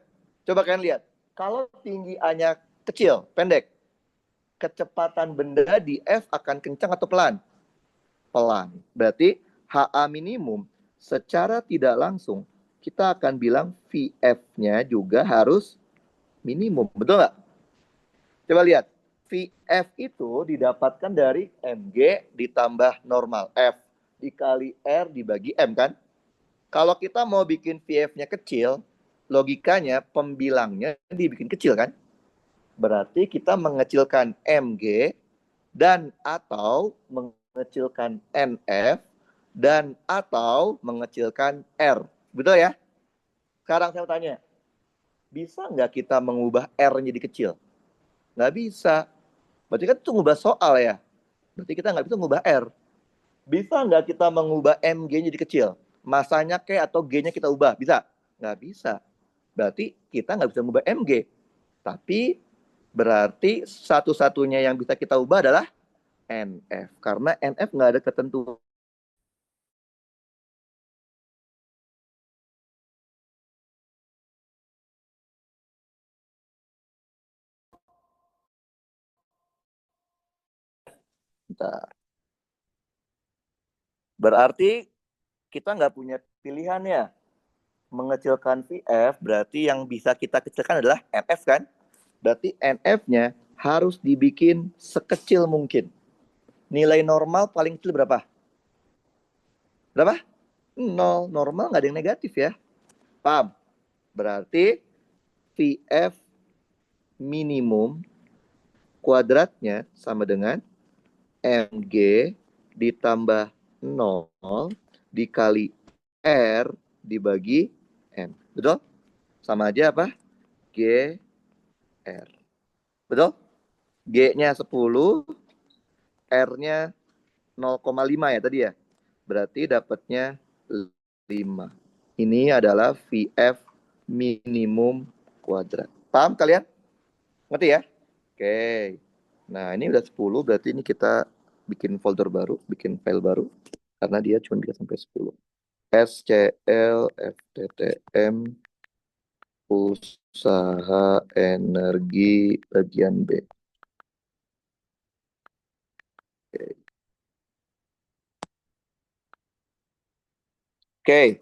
Coba kalian lihat. Kalau tinggi A-nya kecil, pendek, kecepatan benda di F akan kencang atau pelan? Pelan. Berarti HA minimum secara tidak langsung kita akan bilang VF-nya juga harus minimum. Betul nggak? Coba lihat. VF itu didapatkan dari Mg ditambah normal F dikali R dibagi M kan? Kalau kita mau bikin VF-nya kecil, logikanya pembilangnya dibikin kecil kan? Berarti kita mengecilkan Mg dan atau mengecilkan NF dan atau mengecilkan R. Betul ya? Sekarang saya tanya, bisa nggak kita mengubah R jadi kecil? Nggak bisa. Berarti kan itu ngubah soal ya. Berarti kita nggak bisa mengubah R. Bisa nggak kita mengubah MG jadi kecil? Masanya K atau G-nya kita ubah? Bisa? Nggak bisa. Berarti kita nggak bisa mengubah MG. Tapi berarti satu-satunya yang bisa kita ubah adalah NF. Karena NF nggak ada ketentuan. Berarti kita nggak punya pilihan ya. Mengecilkan VF berarti yang bisa kita kecilkan adalah NF kan? Berarti NF-nya harus dibikin sekecil mungkin. Nilai normal paling kecil berapa? Berapa? 0. Normal nggak ada yang negatif ya. Paham? Berarti VF minimum kuadratnya sama dengan Mg ditambah 0 dikali R dibagi N. Betul? Sama aja apa? G R. Betul? G-nya 10, R-nya 0,5 ya tadi ya. Berarti dapatnya 5. Ini adalah VF minimum kuadrat. Paham kalian? Ngerti ya? Oke. Nah, ini udah 10, berarti ini kita bikin folder baru, bikin file baru. Karena dia cuma bisa sampai 10. SCL FTTM usaha energi bagian B. Oke. Oke.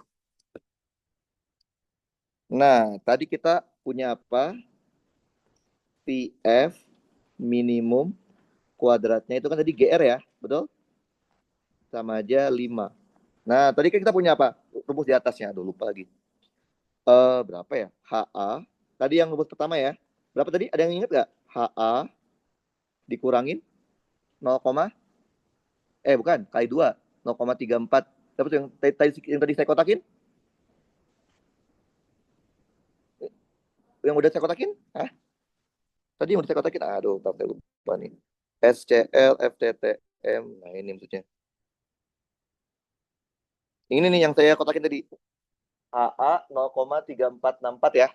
Nah, tadi kita punya apa? PF minimum kuadratnya itu kan tadi GR ya, betul? Sama aja 5. Nah, tadi kan kita punya apa? Rumus di atasnya, aduh lupa lagi. Berapa ya? HA. Tadi yang rumus pertama ya. Berapa tadi? Ada yang ingat nggak? HA dikurangin 0, bukan, kali 2. 0,34. Dapat yang tadi saya kotakin? Yang udah saya kotakin? Hah? Tadi yang udah saya kotakin? Aduh, saya lupa nih. SCL FTTM. Nah, ini maksudnya. Ini nih yang saya kotakin tadi. AA 0,3464 ya.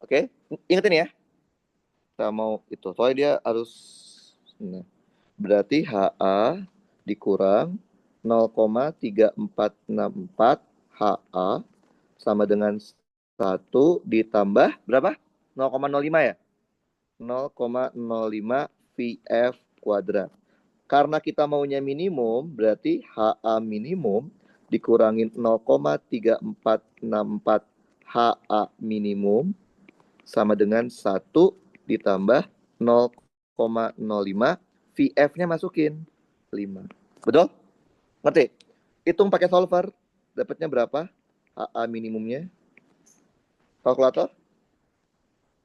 Oke, ingetin ya. Kita mau itu. Soalnya dia harus. Nah, berarti HA dikurang 0,3464 HA sama dengan 1 ditambah berapa? 0,05 ya? 0,05 VF kuadrat. Karena kita maunya minimum, berarti HA minimum dikurangin 0,3464 HA minimum sama dengan 1 ditambah 0,05 VF-nya masukin 5. Betul? Ngerti? Hitung pakai solver, dapatnya berapa? HA minimumnya. Kalkulator?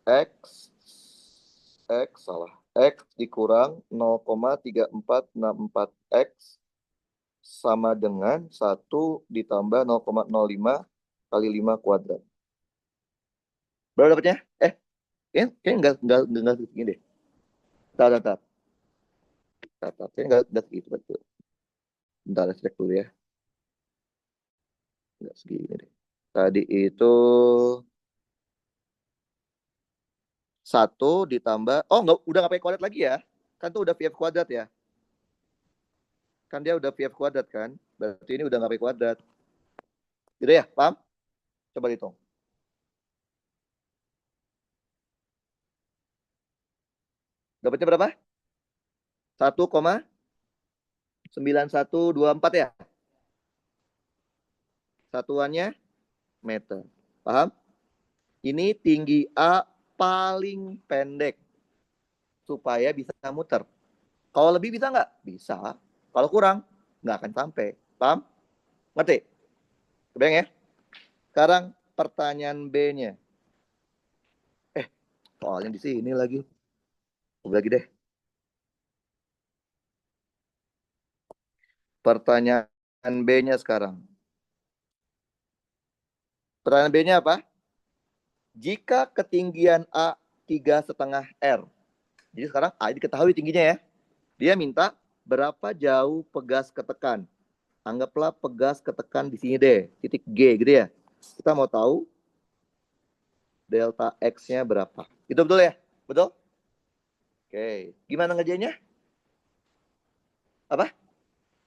X salah. X dikurang 0,3464 X sama dengan 1 ditambah 0,05 kali 5 kuadrat. Berapa dapatnya? Kayaknya enggak segini deh. Bentar. Kayaknya enggak segitu betul. Bentar, saya cek dulu ya. Enggak segini deh. Tadi itu 1 ditambah, udah nggak pakai kuadrat lagi ya? Kan tuh udah VF kuadrat ya? Kan dia udah VF kuadrat kan? Berarti ini udah nggak pakai kuadrat. Gitu ya, paham? Coba hitung. Dapatnya berapa? 1,9124 ya? Satuannya meter. Paham? Ini tinggi A paling pendek supaya bisa muter. Kalau lebih bisa nggak? Bisa. Kalau kurang, nggak akan sampai. Paham? Ngerti? Kebayang ya? Sekarang pertanyaan B-nya. Soalnya di sini lagi. Coba lagi deh. Pertanyaan B-nya sekarang. Pertanyaan B-nya apa? Jika ketinggian A 3,5 R. Jadi sekarang A diketahui tingginya ya. Dia minta berapa jauh pegas ketekan. Anggaplah pegas ketekan di sini deh, titik G gitu ya. Kita mau tahu delta X-nya berapa. Itu betul ya? Betul? Oke. Gimana ngerjainnya? Apa?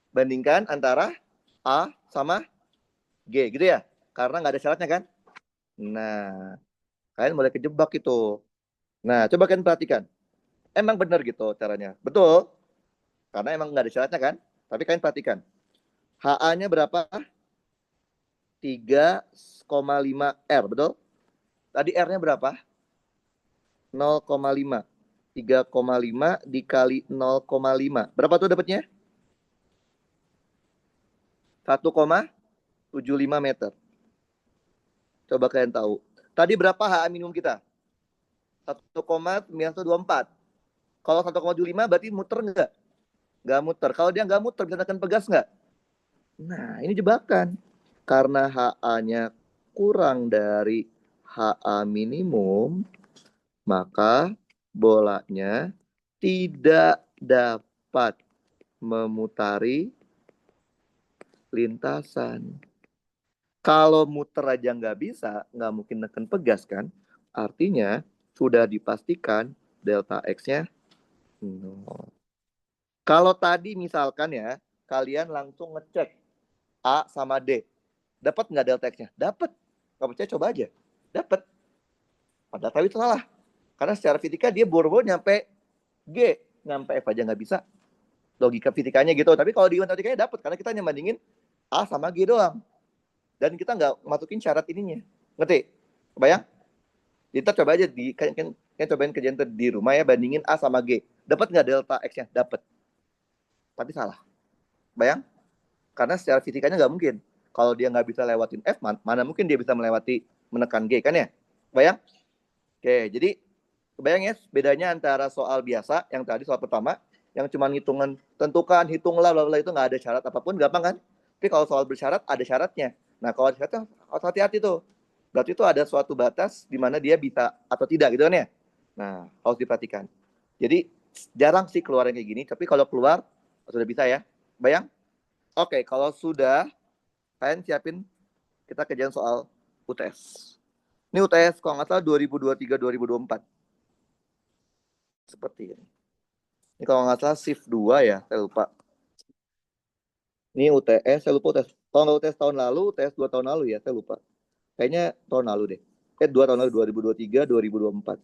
Bandingkan antara A sama G gitu ya. Karena nggak ada syaratnya kan? Nah, kalian mulai kejebak itu. Nah, coba kalian perhatikan. Emang benar gitu caranya. Betul. Karena emang nggak ada syaratnya kan? Tapi kalian perhatikan. HA-nya berapa? 3,5 R, betul? Tadi R-nya berapa? 0,5. 3,5 dikali 0,5. Berapa tuh dapatnya? 1,75 meter. Coba kalian tahu. Tadi berapa HA minimum kita? 1,9124. Kalau 1,75 berarti muter nggak? Nggak muter. Kalau dia nggak muter, bisa tekan pegas nggak? Nah, ini jebakan. Karena HA-nya kurang dari HA minimum, maka bolanya tidak dapat memutari lintasan. Kalau muter aja nggak bisa, nggak mungkin neken pegas kan? Artinya sudah dipastikan delta X-nya 0. Kalau tadi misalkan ya, kalian langsung ngecek A sama D. Dapat nggak delta X-nya? Dapat. Nggak percaya coba aja. Dapat. Padahal tapi itu salah. Karena secara fisika dia boro-boro nyampe G. Nyampe F aja nggak bisa. Logika fisikanya gitu. Tapi kalau di matematikanya dapat. Karena kita hanya bandingin A sama G doang. Dan kita nggak masukin syarat ininya. Ngerti? Kebayang? Kita coba aja kan cobain kerjaan di rumah ya, bandingin A sama G. Dapat nggak delta X-nya? Dapat. Tapi salah. Bayang? Karena secara fisikanya nggak mungkin. Kalau dia nggak bisa lewatin F, mana mungkin dia bisa melewati menekan G, kan ya? Bayang? Oke, jadi kebayang ya bedanya antara soal biasa, yang tadi soal pertama, yang cuma hitungan, tentukan, hitunglah, bla bla itu nggak ada syarat apapun, gampang kan? Tapi kalau soal bersyarat, ada syaratnya. Nah, kalau ada syaratnya, harus hati-hati tuh. Berarti itu ada suatu batas di mana dia bisa atau tidak, gitu kan ya? Nah, harus diperhatikan. Jadi, jarang sih keluar yang kayak gini, tapi kalau keluar, sudah bisa ya. Bayang? Oke, kalau sudah, kalian siapin kita kerjaan soal UTS. Ini UTS kalau nggak salah 2023-2024. Seperti ini. Ini kalau nggak salah shift 2 ya, saya lupa. Ini UTS, saya lupa UTS. Kalau nggak UTS tahun lalu, UTS 2 tahun lalu ya, saya lupa. Kayaknya tahun lalu deh. 2 tahun lalu, 2023, 2024.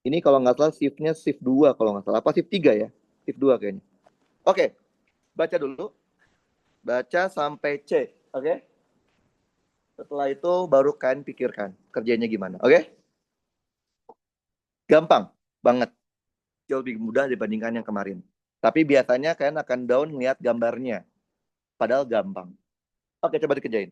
Ini kalau nggak salah shiftnya shift 2 kalau nggak salah. Apa shift 3 ya? Shift 2 kayaknya. Oke, baca dulu. Baca sampai C, oke? Setelah itu baru kalian pikirkan kerjanya gimana, oke? Gampang banget. Jauh lebih mudah dibandingkan yang kemarin. Tapi biasanya kalian akan down lihat gambarnya. Padahal gampang. Oke, coba dikerjain.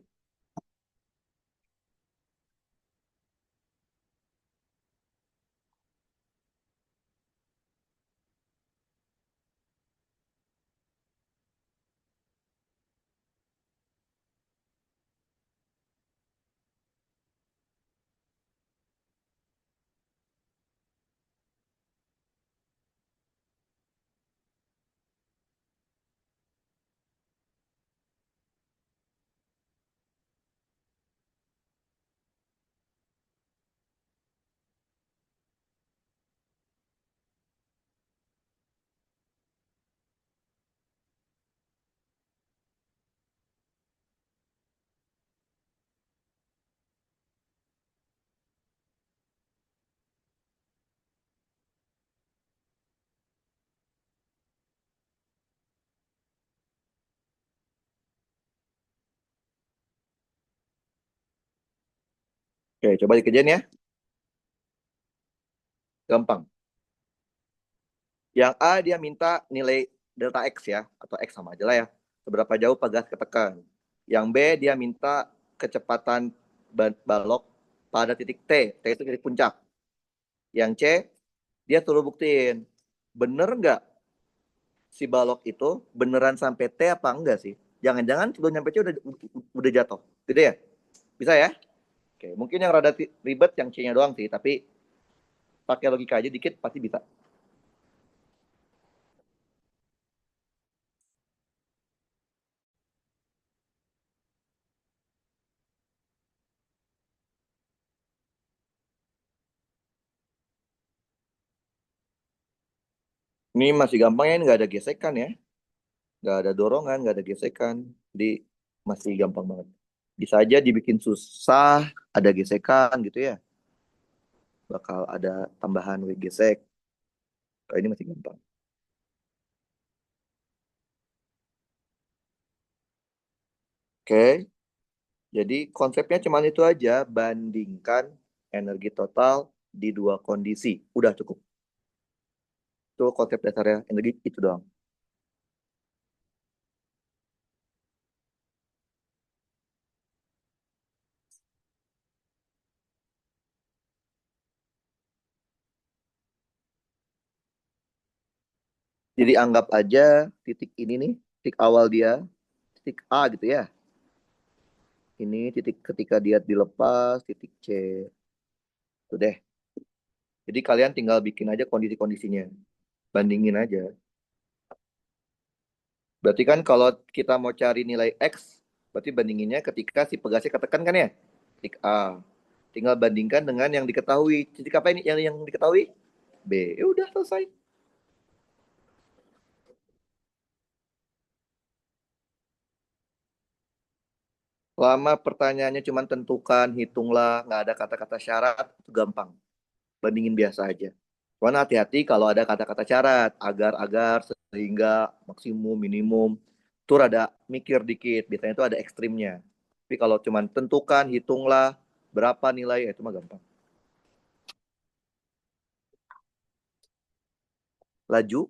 Oke, coba dikerjain ya. Gampang. Yang A dia minta nilai delta X ya, atau X sama aja lah ya. Seberapa jauh pegas ketekan. Yang B dia minta kecepatan balok pada titik T. T itu titik puncak. Yang C dia suruh buktiin. Bener nggak si balok itu beneran sampai T apa enggak sih? Jangan-jangan sebelum nyampe C udah jatuh. Gitu ya? Bisa ya? Oke, mungkin yang rada ribet yang C-nya doang sih, tapi pakai logika aja dikit pasti bisa. Ini masih gampang ya, ini nggak ada gesekan ya. Nggak ada dorongan, nggak ada gesekan. Jadi masih gampang banget. Bisa aja dibikin susah, ada gesekan gitu ya. Bakal ada tambahan W gesek. Kalau ini masih gampang. Oke, jadi konsepnya cuma itu aja. Bandingkan energi total di dua kondisi. Udah cukup. Itu konsep dasarnya energi itu doang. Jadi anggap aja titik ini nih, titik awal dia, titik A gitu ya. Ini titik ketika dia dilepas, titik C. Tuh deh. Jadi kalian tinggal bikin aja kondisi-kondisinya. Bandingin aja. Berarti kan kalau kita mau cari nilai X, berarti bandinginnya ketika si pegasnya ketekan kan ya? Titik A. Tinggal bandingkan dengan yang diketahui. Titik apa ini yang diketahui? B. Ya udah selesai. Lama pertanyaannya cuma tentukan, hitunglah, nggak ada kata-kata syarat, itu gampang. Bandingin biasa aja. Cuman hati-hati kalau ada kata-kata syarat, agar, sehingga, maksimum, minimum. Itu rada mikir dikit, biasanya itu ada ekstrimnya. Tapi kalau cuman tentukan, hitunglah, berapa nilai, ya itu mah gampang. Laju,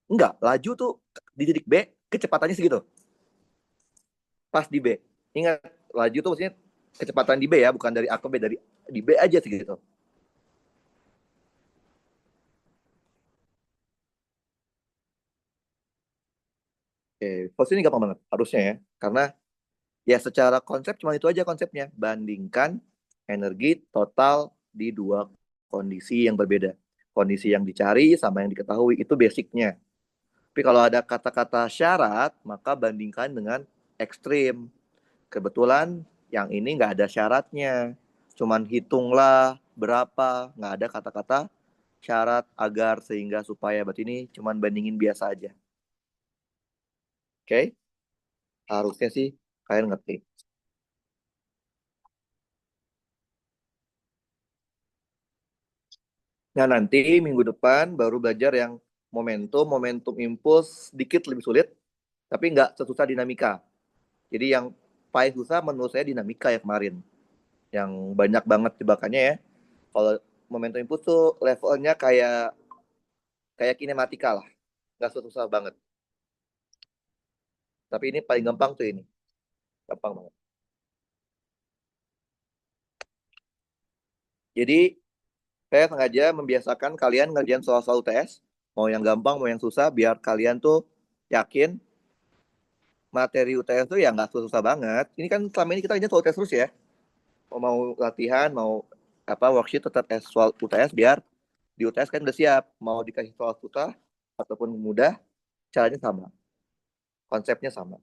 enggak, laju tuh di titik B, kecepatannya segitu, pas di B. Ingat, laju tuh maksudnya kecepatan di B ya, bukan dari A ke B, dari di B aja segitu. Oke, posisi ini gampang banget, harusnya ya. Karena ya secara konsep cuma itu aja konsepnya. Bandingkan energi total di dua kondisi yang berbeda. Kondisi yang dicari sama yang diketahui itu basicnya. Tapi kalau ada kata-kata syarat, maka bandingkan dengan ekstrim. Kebetulan yang ini nggak ada syaratnya. Cuman hitunglah berapa, nggak ada kata-kata syarat agar sehingga supaya. Berarti ini cuman bandingin biasa aja. Oke? Okay? Harusnya sih kalian ngerti. Nah, nanti minggu depan baru belajar yang momentum, momentum impuls sedikit lebih sulit, tapi nggak sesusah dinamika. Jadi yang paling susah menurut saya dinamika ya kemarin, yang banyak banget jebakannya ya. Kalau momentum impuls tuh levelnya kayak kayak kinematika lah, nggak susah banget. Tapi ini paling gampang tuh ini, gampang banget. Jadi saya sengaja membiasakan kalian ngerjain soal-soal UTS, mau yang gampang, mau yang susah, biar kalian tuh yakin materi UTS tuh ya nggak susah banget. Ini kan selama ini kita aja soal UTS terus ya. Mau latihan, mau apa worksheet tetap soal UTS biar di UTS kan udah siap. Mau dikasih soal susah ataupun mudah, caranya sama, konsepnya sama.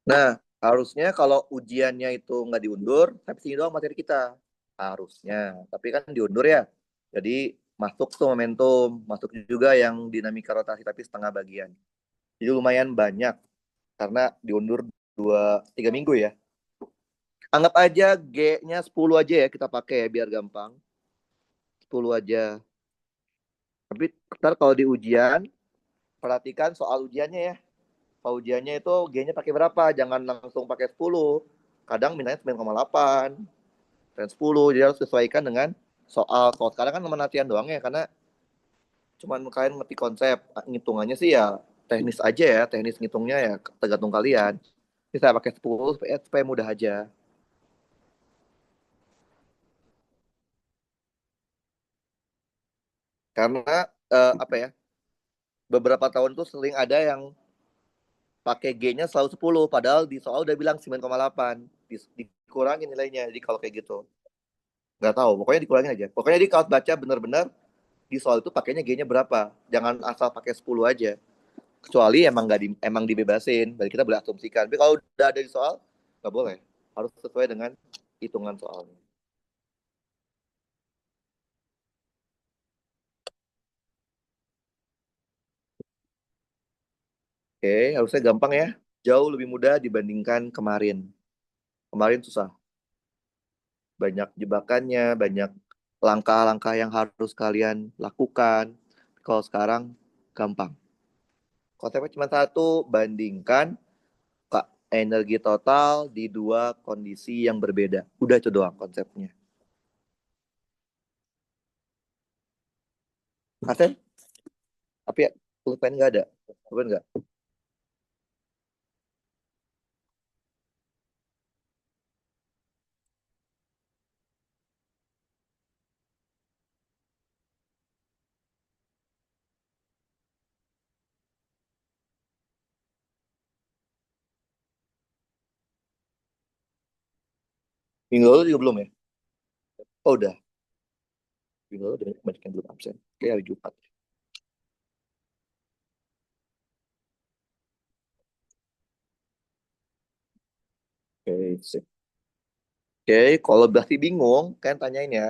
Nah, harusnya kalau ujiannya itu nggak diundur, tapi sini doang materi kita. Harusnya. Tapi kan diundur ya. Jadi masuk tuh momentum, masuk juga yang dinamika rotasi tapi setengah bagian. Jadi lumayan banyak karena diundur 2 3 minggu ya. Anggap aja G-nya 10 aja ya kita pakai ya biar gampang. 10 aja. Tapi ntar kalau di ujian, perhatikan soal ujiannya ya. Soal ujiannya itu G-nya pakai berapa? Jangan langsung pakai 10. Kadang mintanya 9,8 dan 10. Jadi harus sesuaikan dengan soal. Kalau sekarang kan cuma latihan doang ya, karena cuman kalian ngerti konsep. Ngitungannya sih ya teknis aja ya. Teknis ngitungnya ya tergantung kalian. Ini saya pakai 10 supaya mudah aja. Karena apa ya, beberapa tahun tuh sering ada yang pakai G-nya selalu 10 padahal di soal udah bilang 9,8 dikurangin nilainya. Jadi kalau kayak gitu nggak tahu, pokoknya dikurangin aja. Pokoknya di kalau baca bener-bener di soal itu pakainya G-nya berapa, jangan asal pakai 10 aja, kecuali emang nggak emang dibebasin dan kita boleh asumsikan. Tapi kalau udah ada di soal nggak boleh, harus sesuai dengan hitungan soalnya. Oke, harusnya gampang ya, jauh lebih mudah dibandingkan kemarin. Kemarin susah, banyak jebakannya, banyak langkah-langkah yang harus kalian lakukan. Kalau sekarang gampang. Konsepnya cuma satu, bandingkan energi total di dua kondisi yang berbeda. Udah itu doang konsepnya. Asen, tapi ya, pulpen nggak ada. Pulpen nggak? Minggu lalu juga belum ya? Oh udah, minggu lalu udah banyak yang belum absen. Kayak hari Jumat. Oke, sip. Oke, kalau berarti bingung, kalian tanyain ya.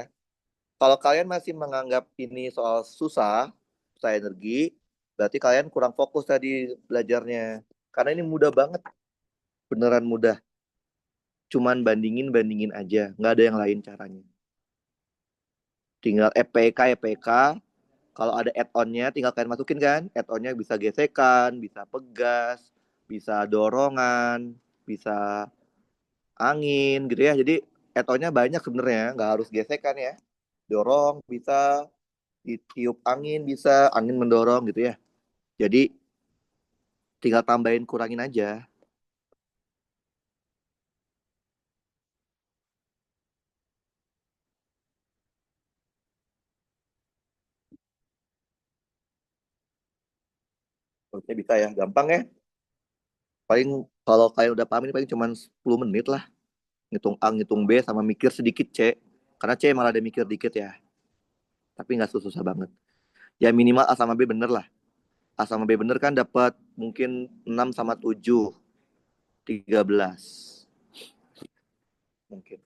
Kalau kalian masih menganggap ini soal susah, susah energi, berarti kalian kurang fokus tadi belajarnya. Karena ini mudah banget, beneran mudah. Cuman bandingin-bandingin aja, nggak ada yang lain caranya. Tinggal EPK, EPK, kalau ada add-onnya tinggal kalian masukin kan. Add-onnya bisa gesekan, bisa pegas, bisa dorongan, bisa angin gitu ya. Jadi add-onnya banyak sebenarnya, nggak harus gesekan ya. Dorong bisa, ditiup angin bisa, angin mendorong gitu ya. Jadi tinggal tambahin kurangin aja. Harusnya bisa ya, gampang ya. Paling kalau kalian udah paham ini paling cuma 10 menit lah. Ngitung A, ngitung B sama mikir sedikit C. Karena C malah ada mikir dikit ya. Tapi nggak susah banget. Ya minimal A sama B bener lah. A sama B bener kan dapat mungkin 6 sama 7, 13 mungkin.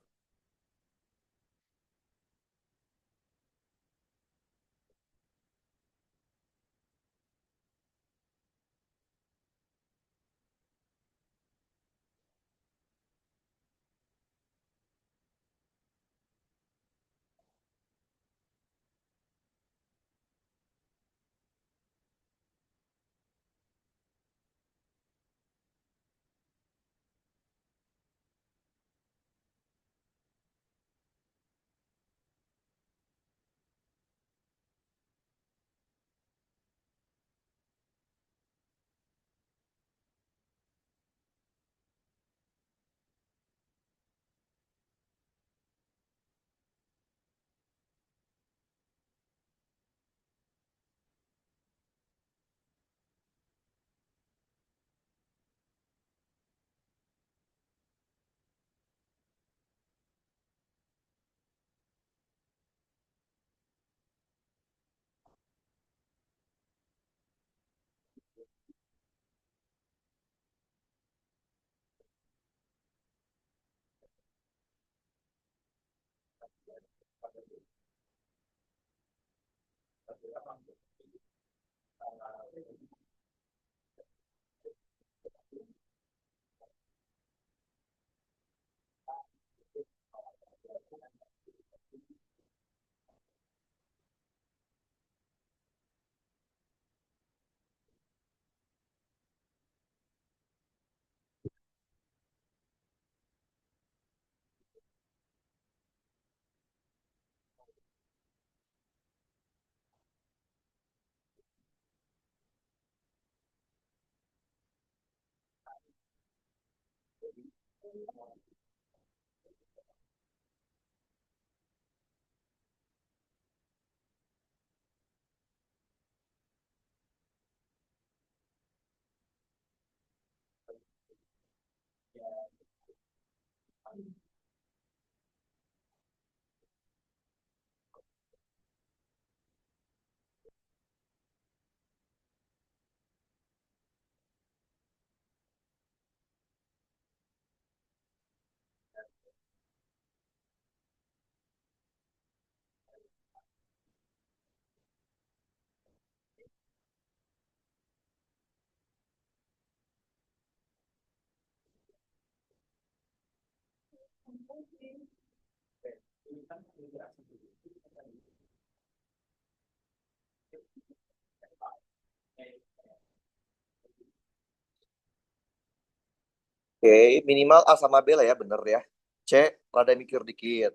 Oke, minimal A sama B lah ya, bener ya. C, rada mikir dikit,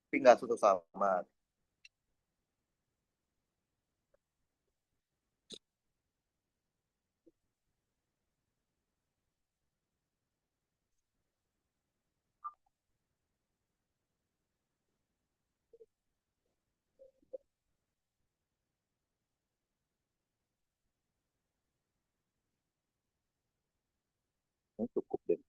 tapi nggak susah sama. Cukup deh.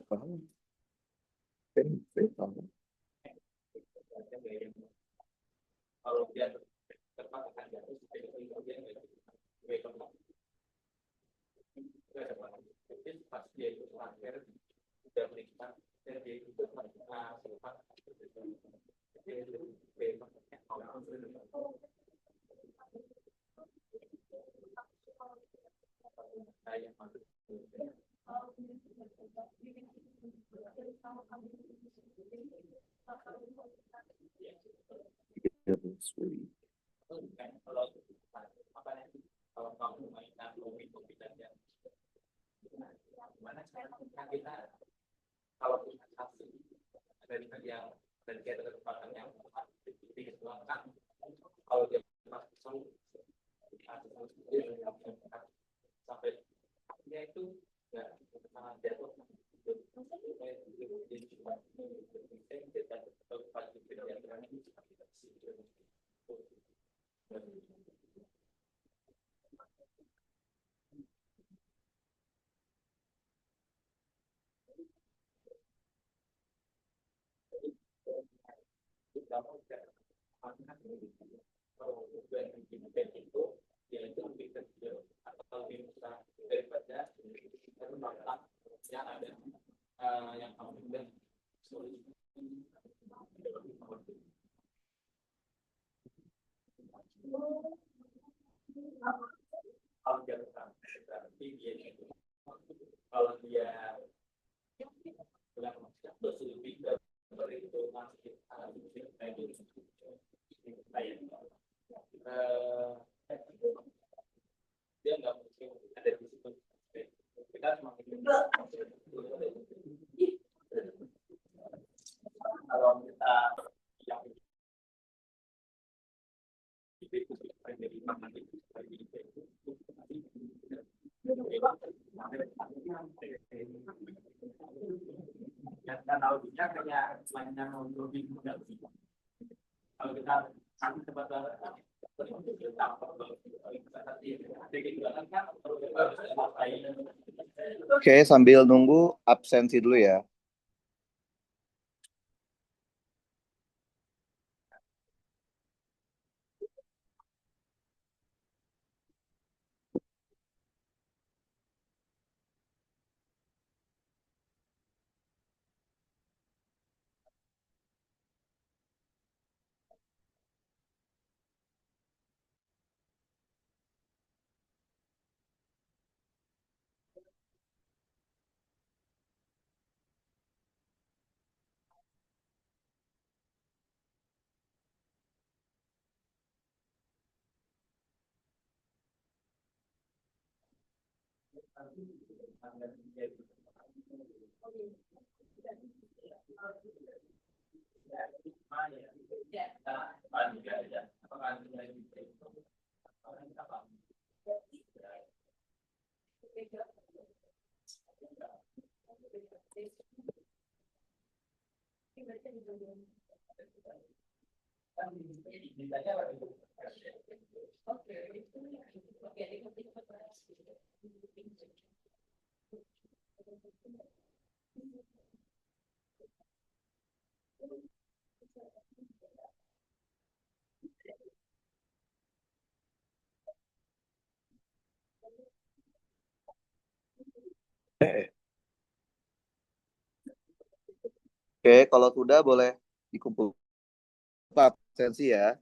Paham. Paham. Kalau dia pas dia itu terakhir sudah menikah dan dia itu kalau kamu mainan kopi dan gimana cara kita kalau punya saksi dari yang dari kita kesempatan yang dikeluarkan kalau dia masih sampai dia itu nggak jatuh kalau itu dia itu lebih kecil atau lebih besar daripada yang ada yang kamu bilang kalau dia besar berarti dia itu kalau dia bilang lebih dari itu masih dia nggak mungkin ada di situ kita semakin kalau kita yang itu dari mana itu dan auditnya kayak mainan untuk kalau kita kasih tempat Oke, sambil nunggu absensi dulu ya. Oke, kalau sudah boleh dikumpul absensi ya.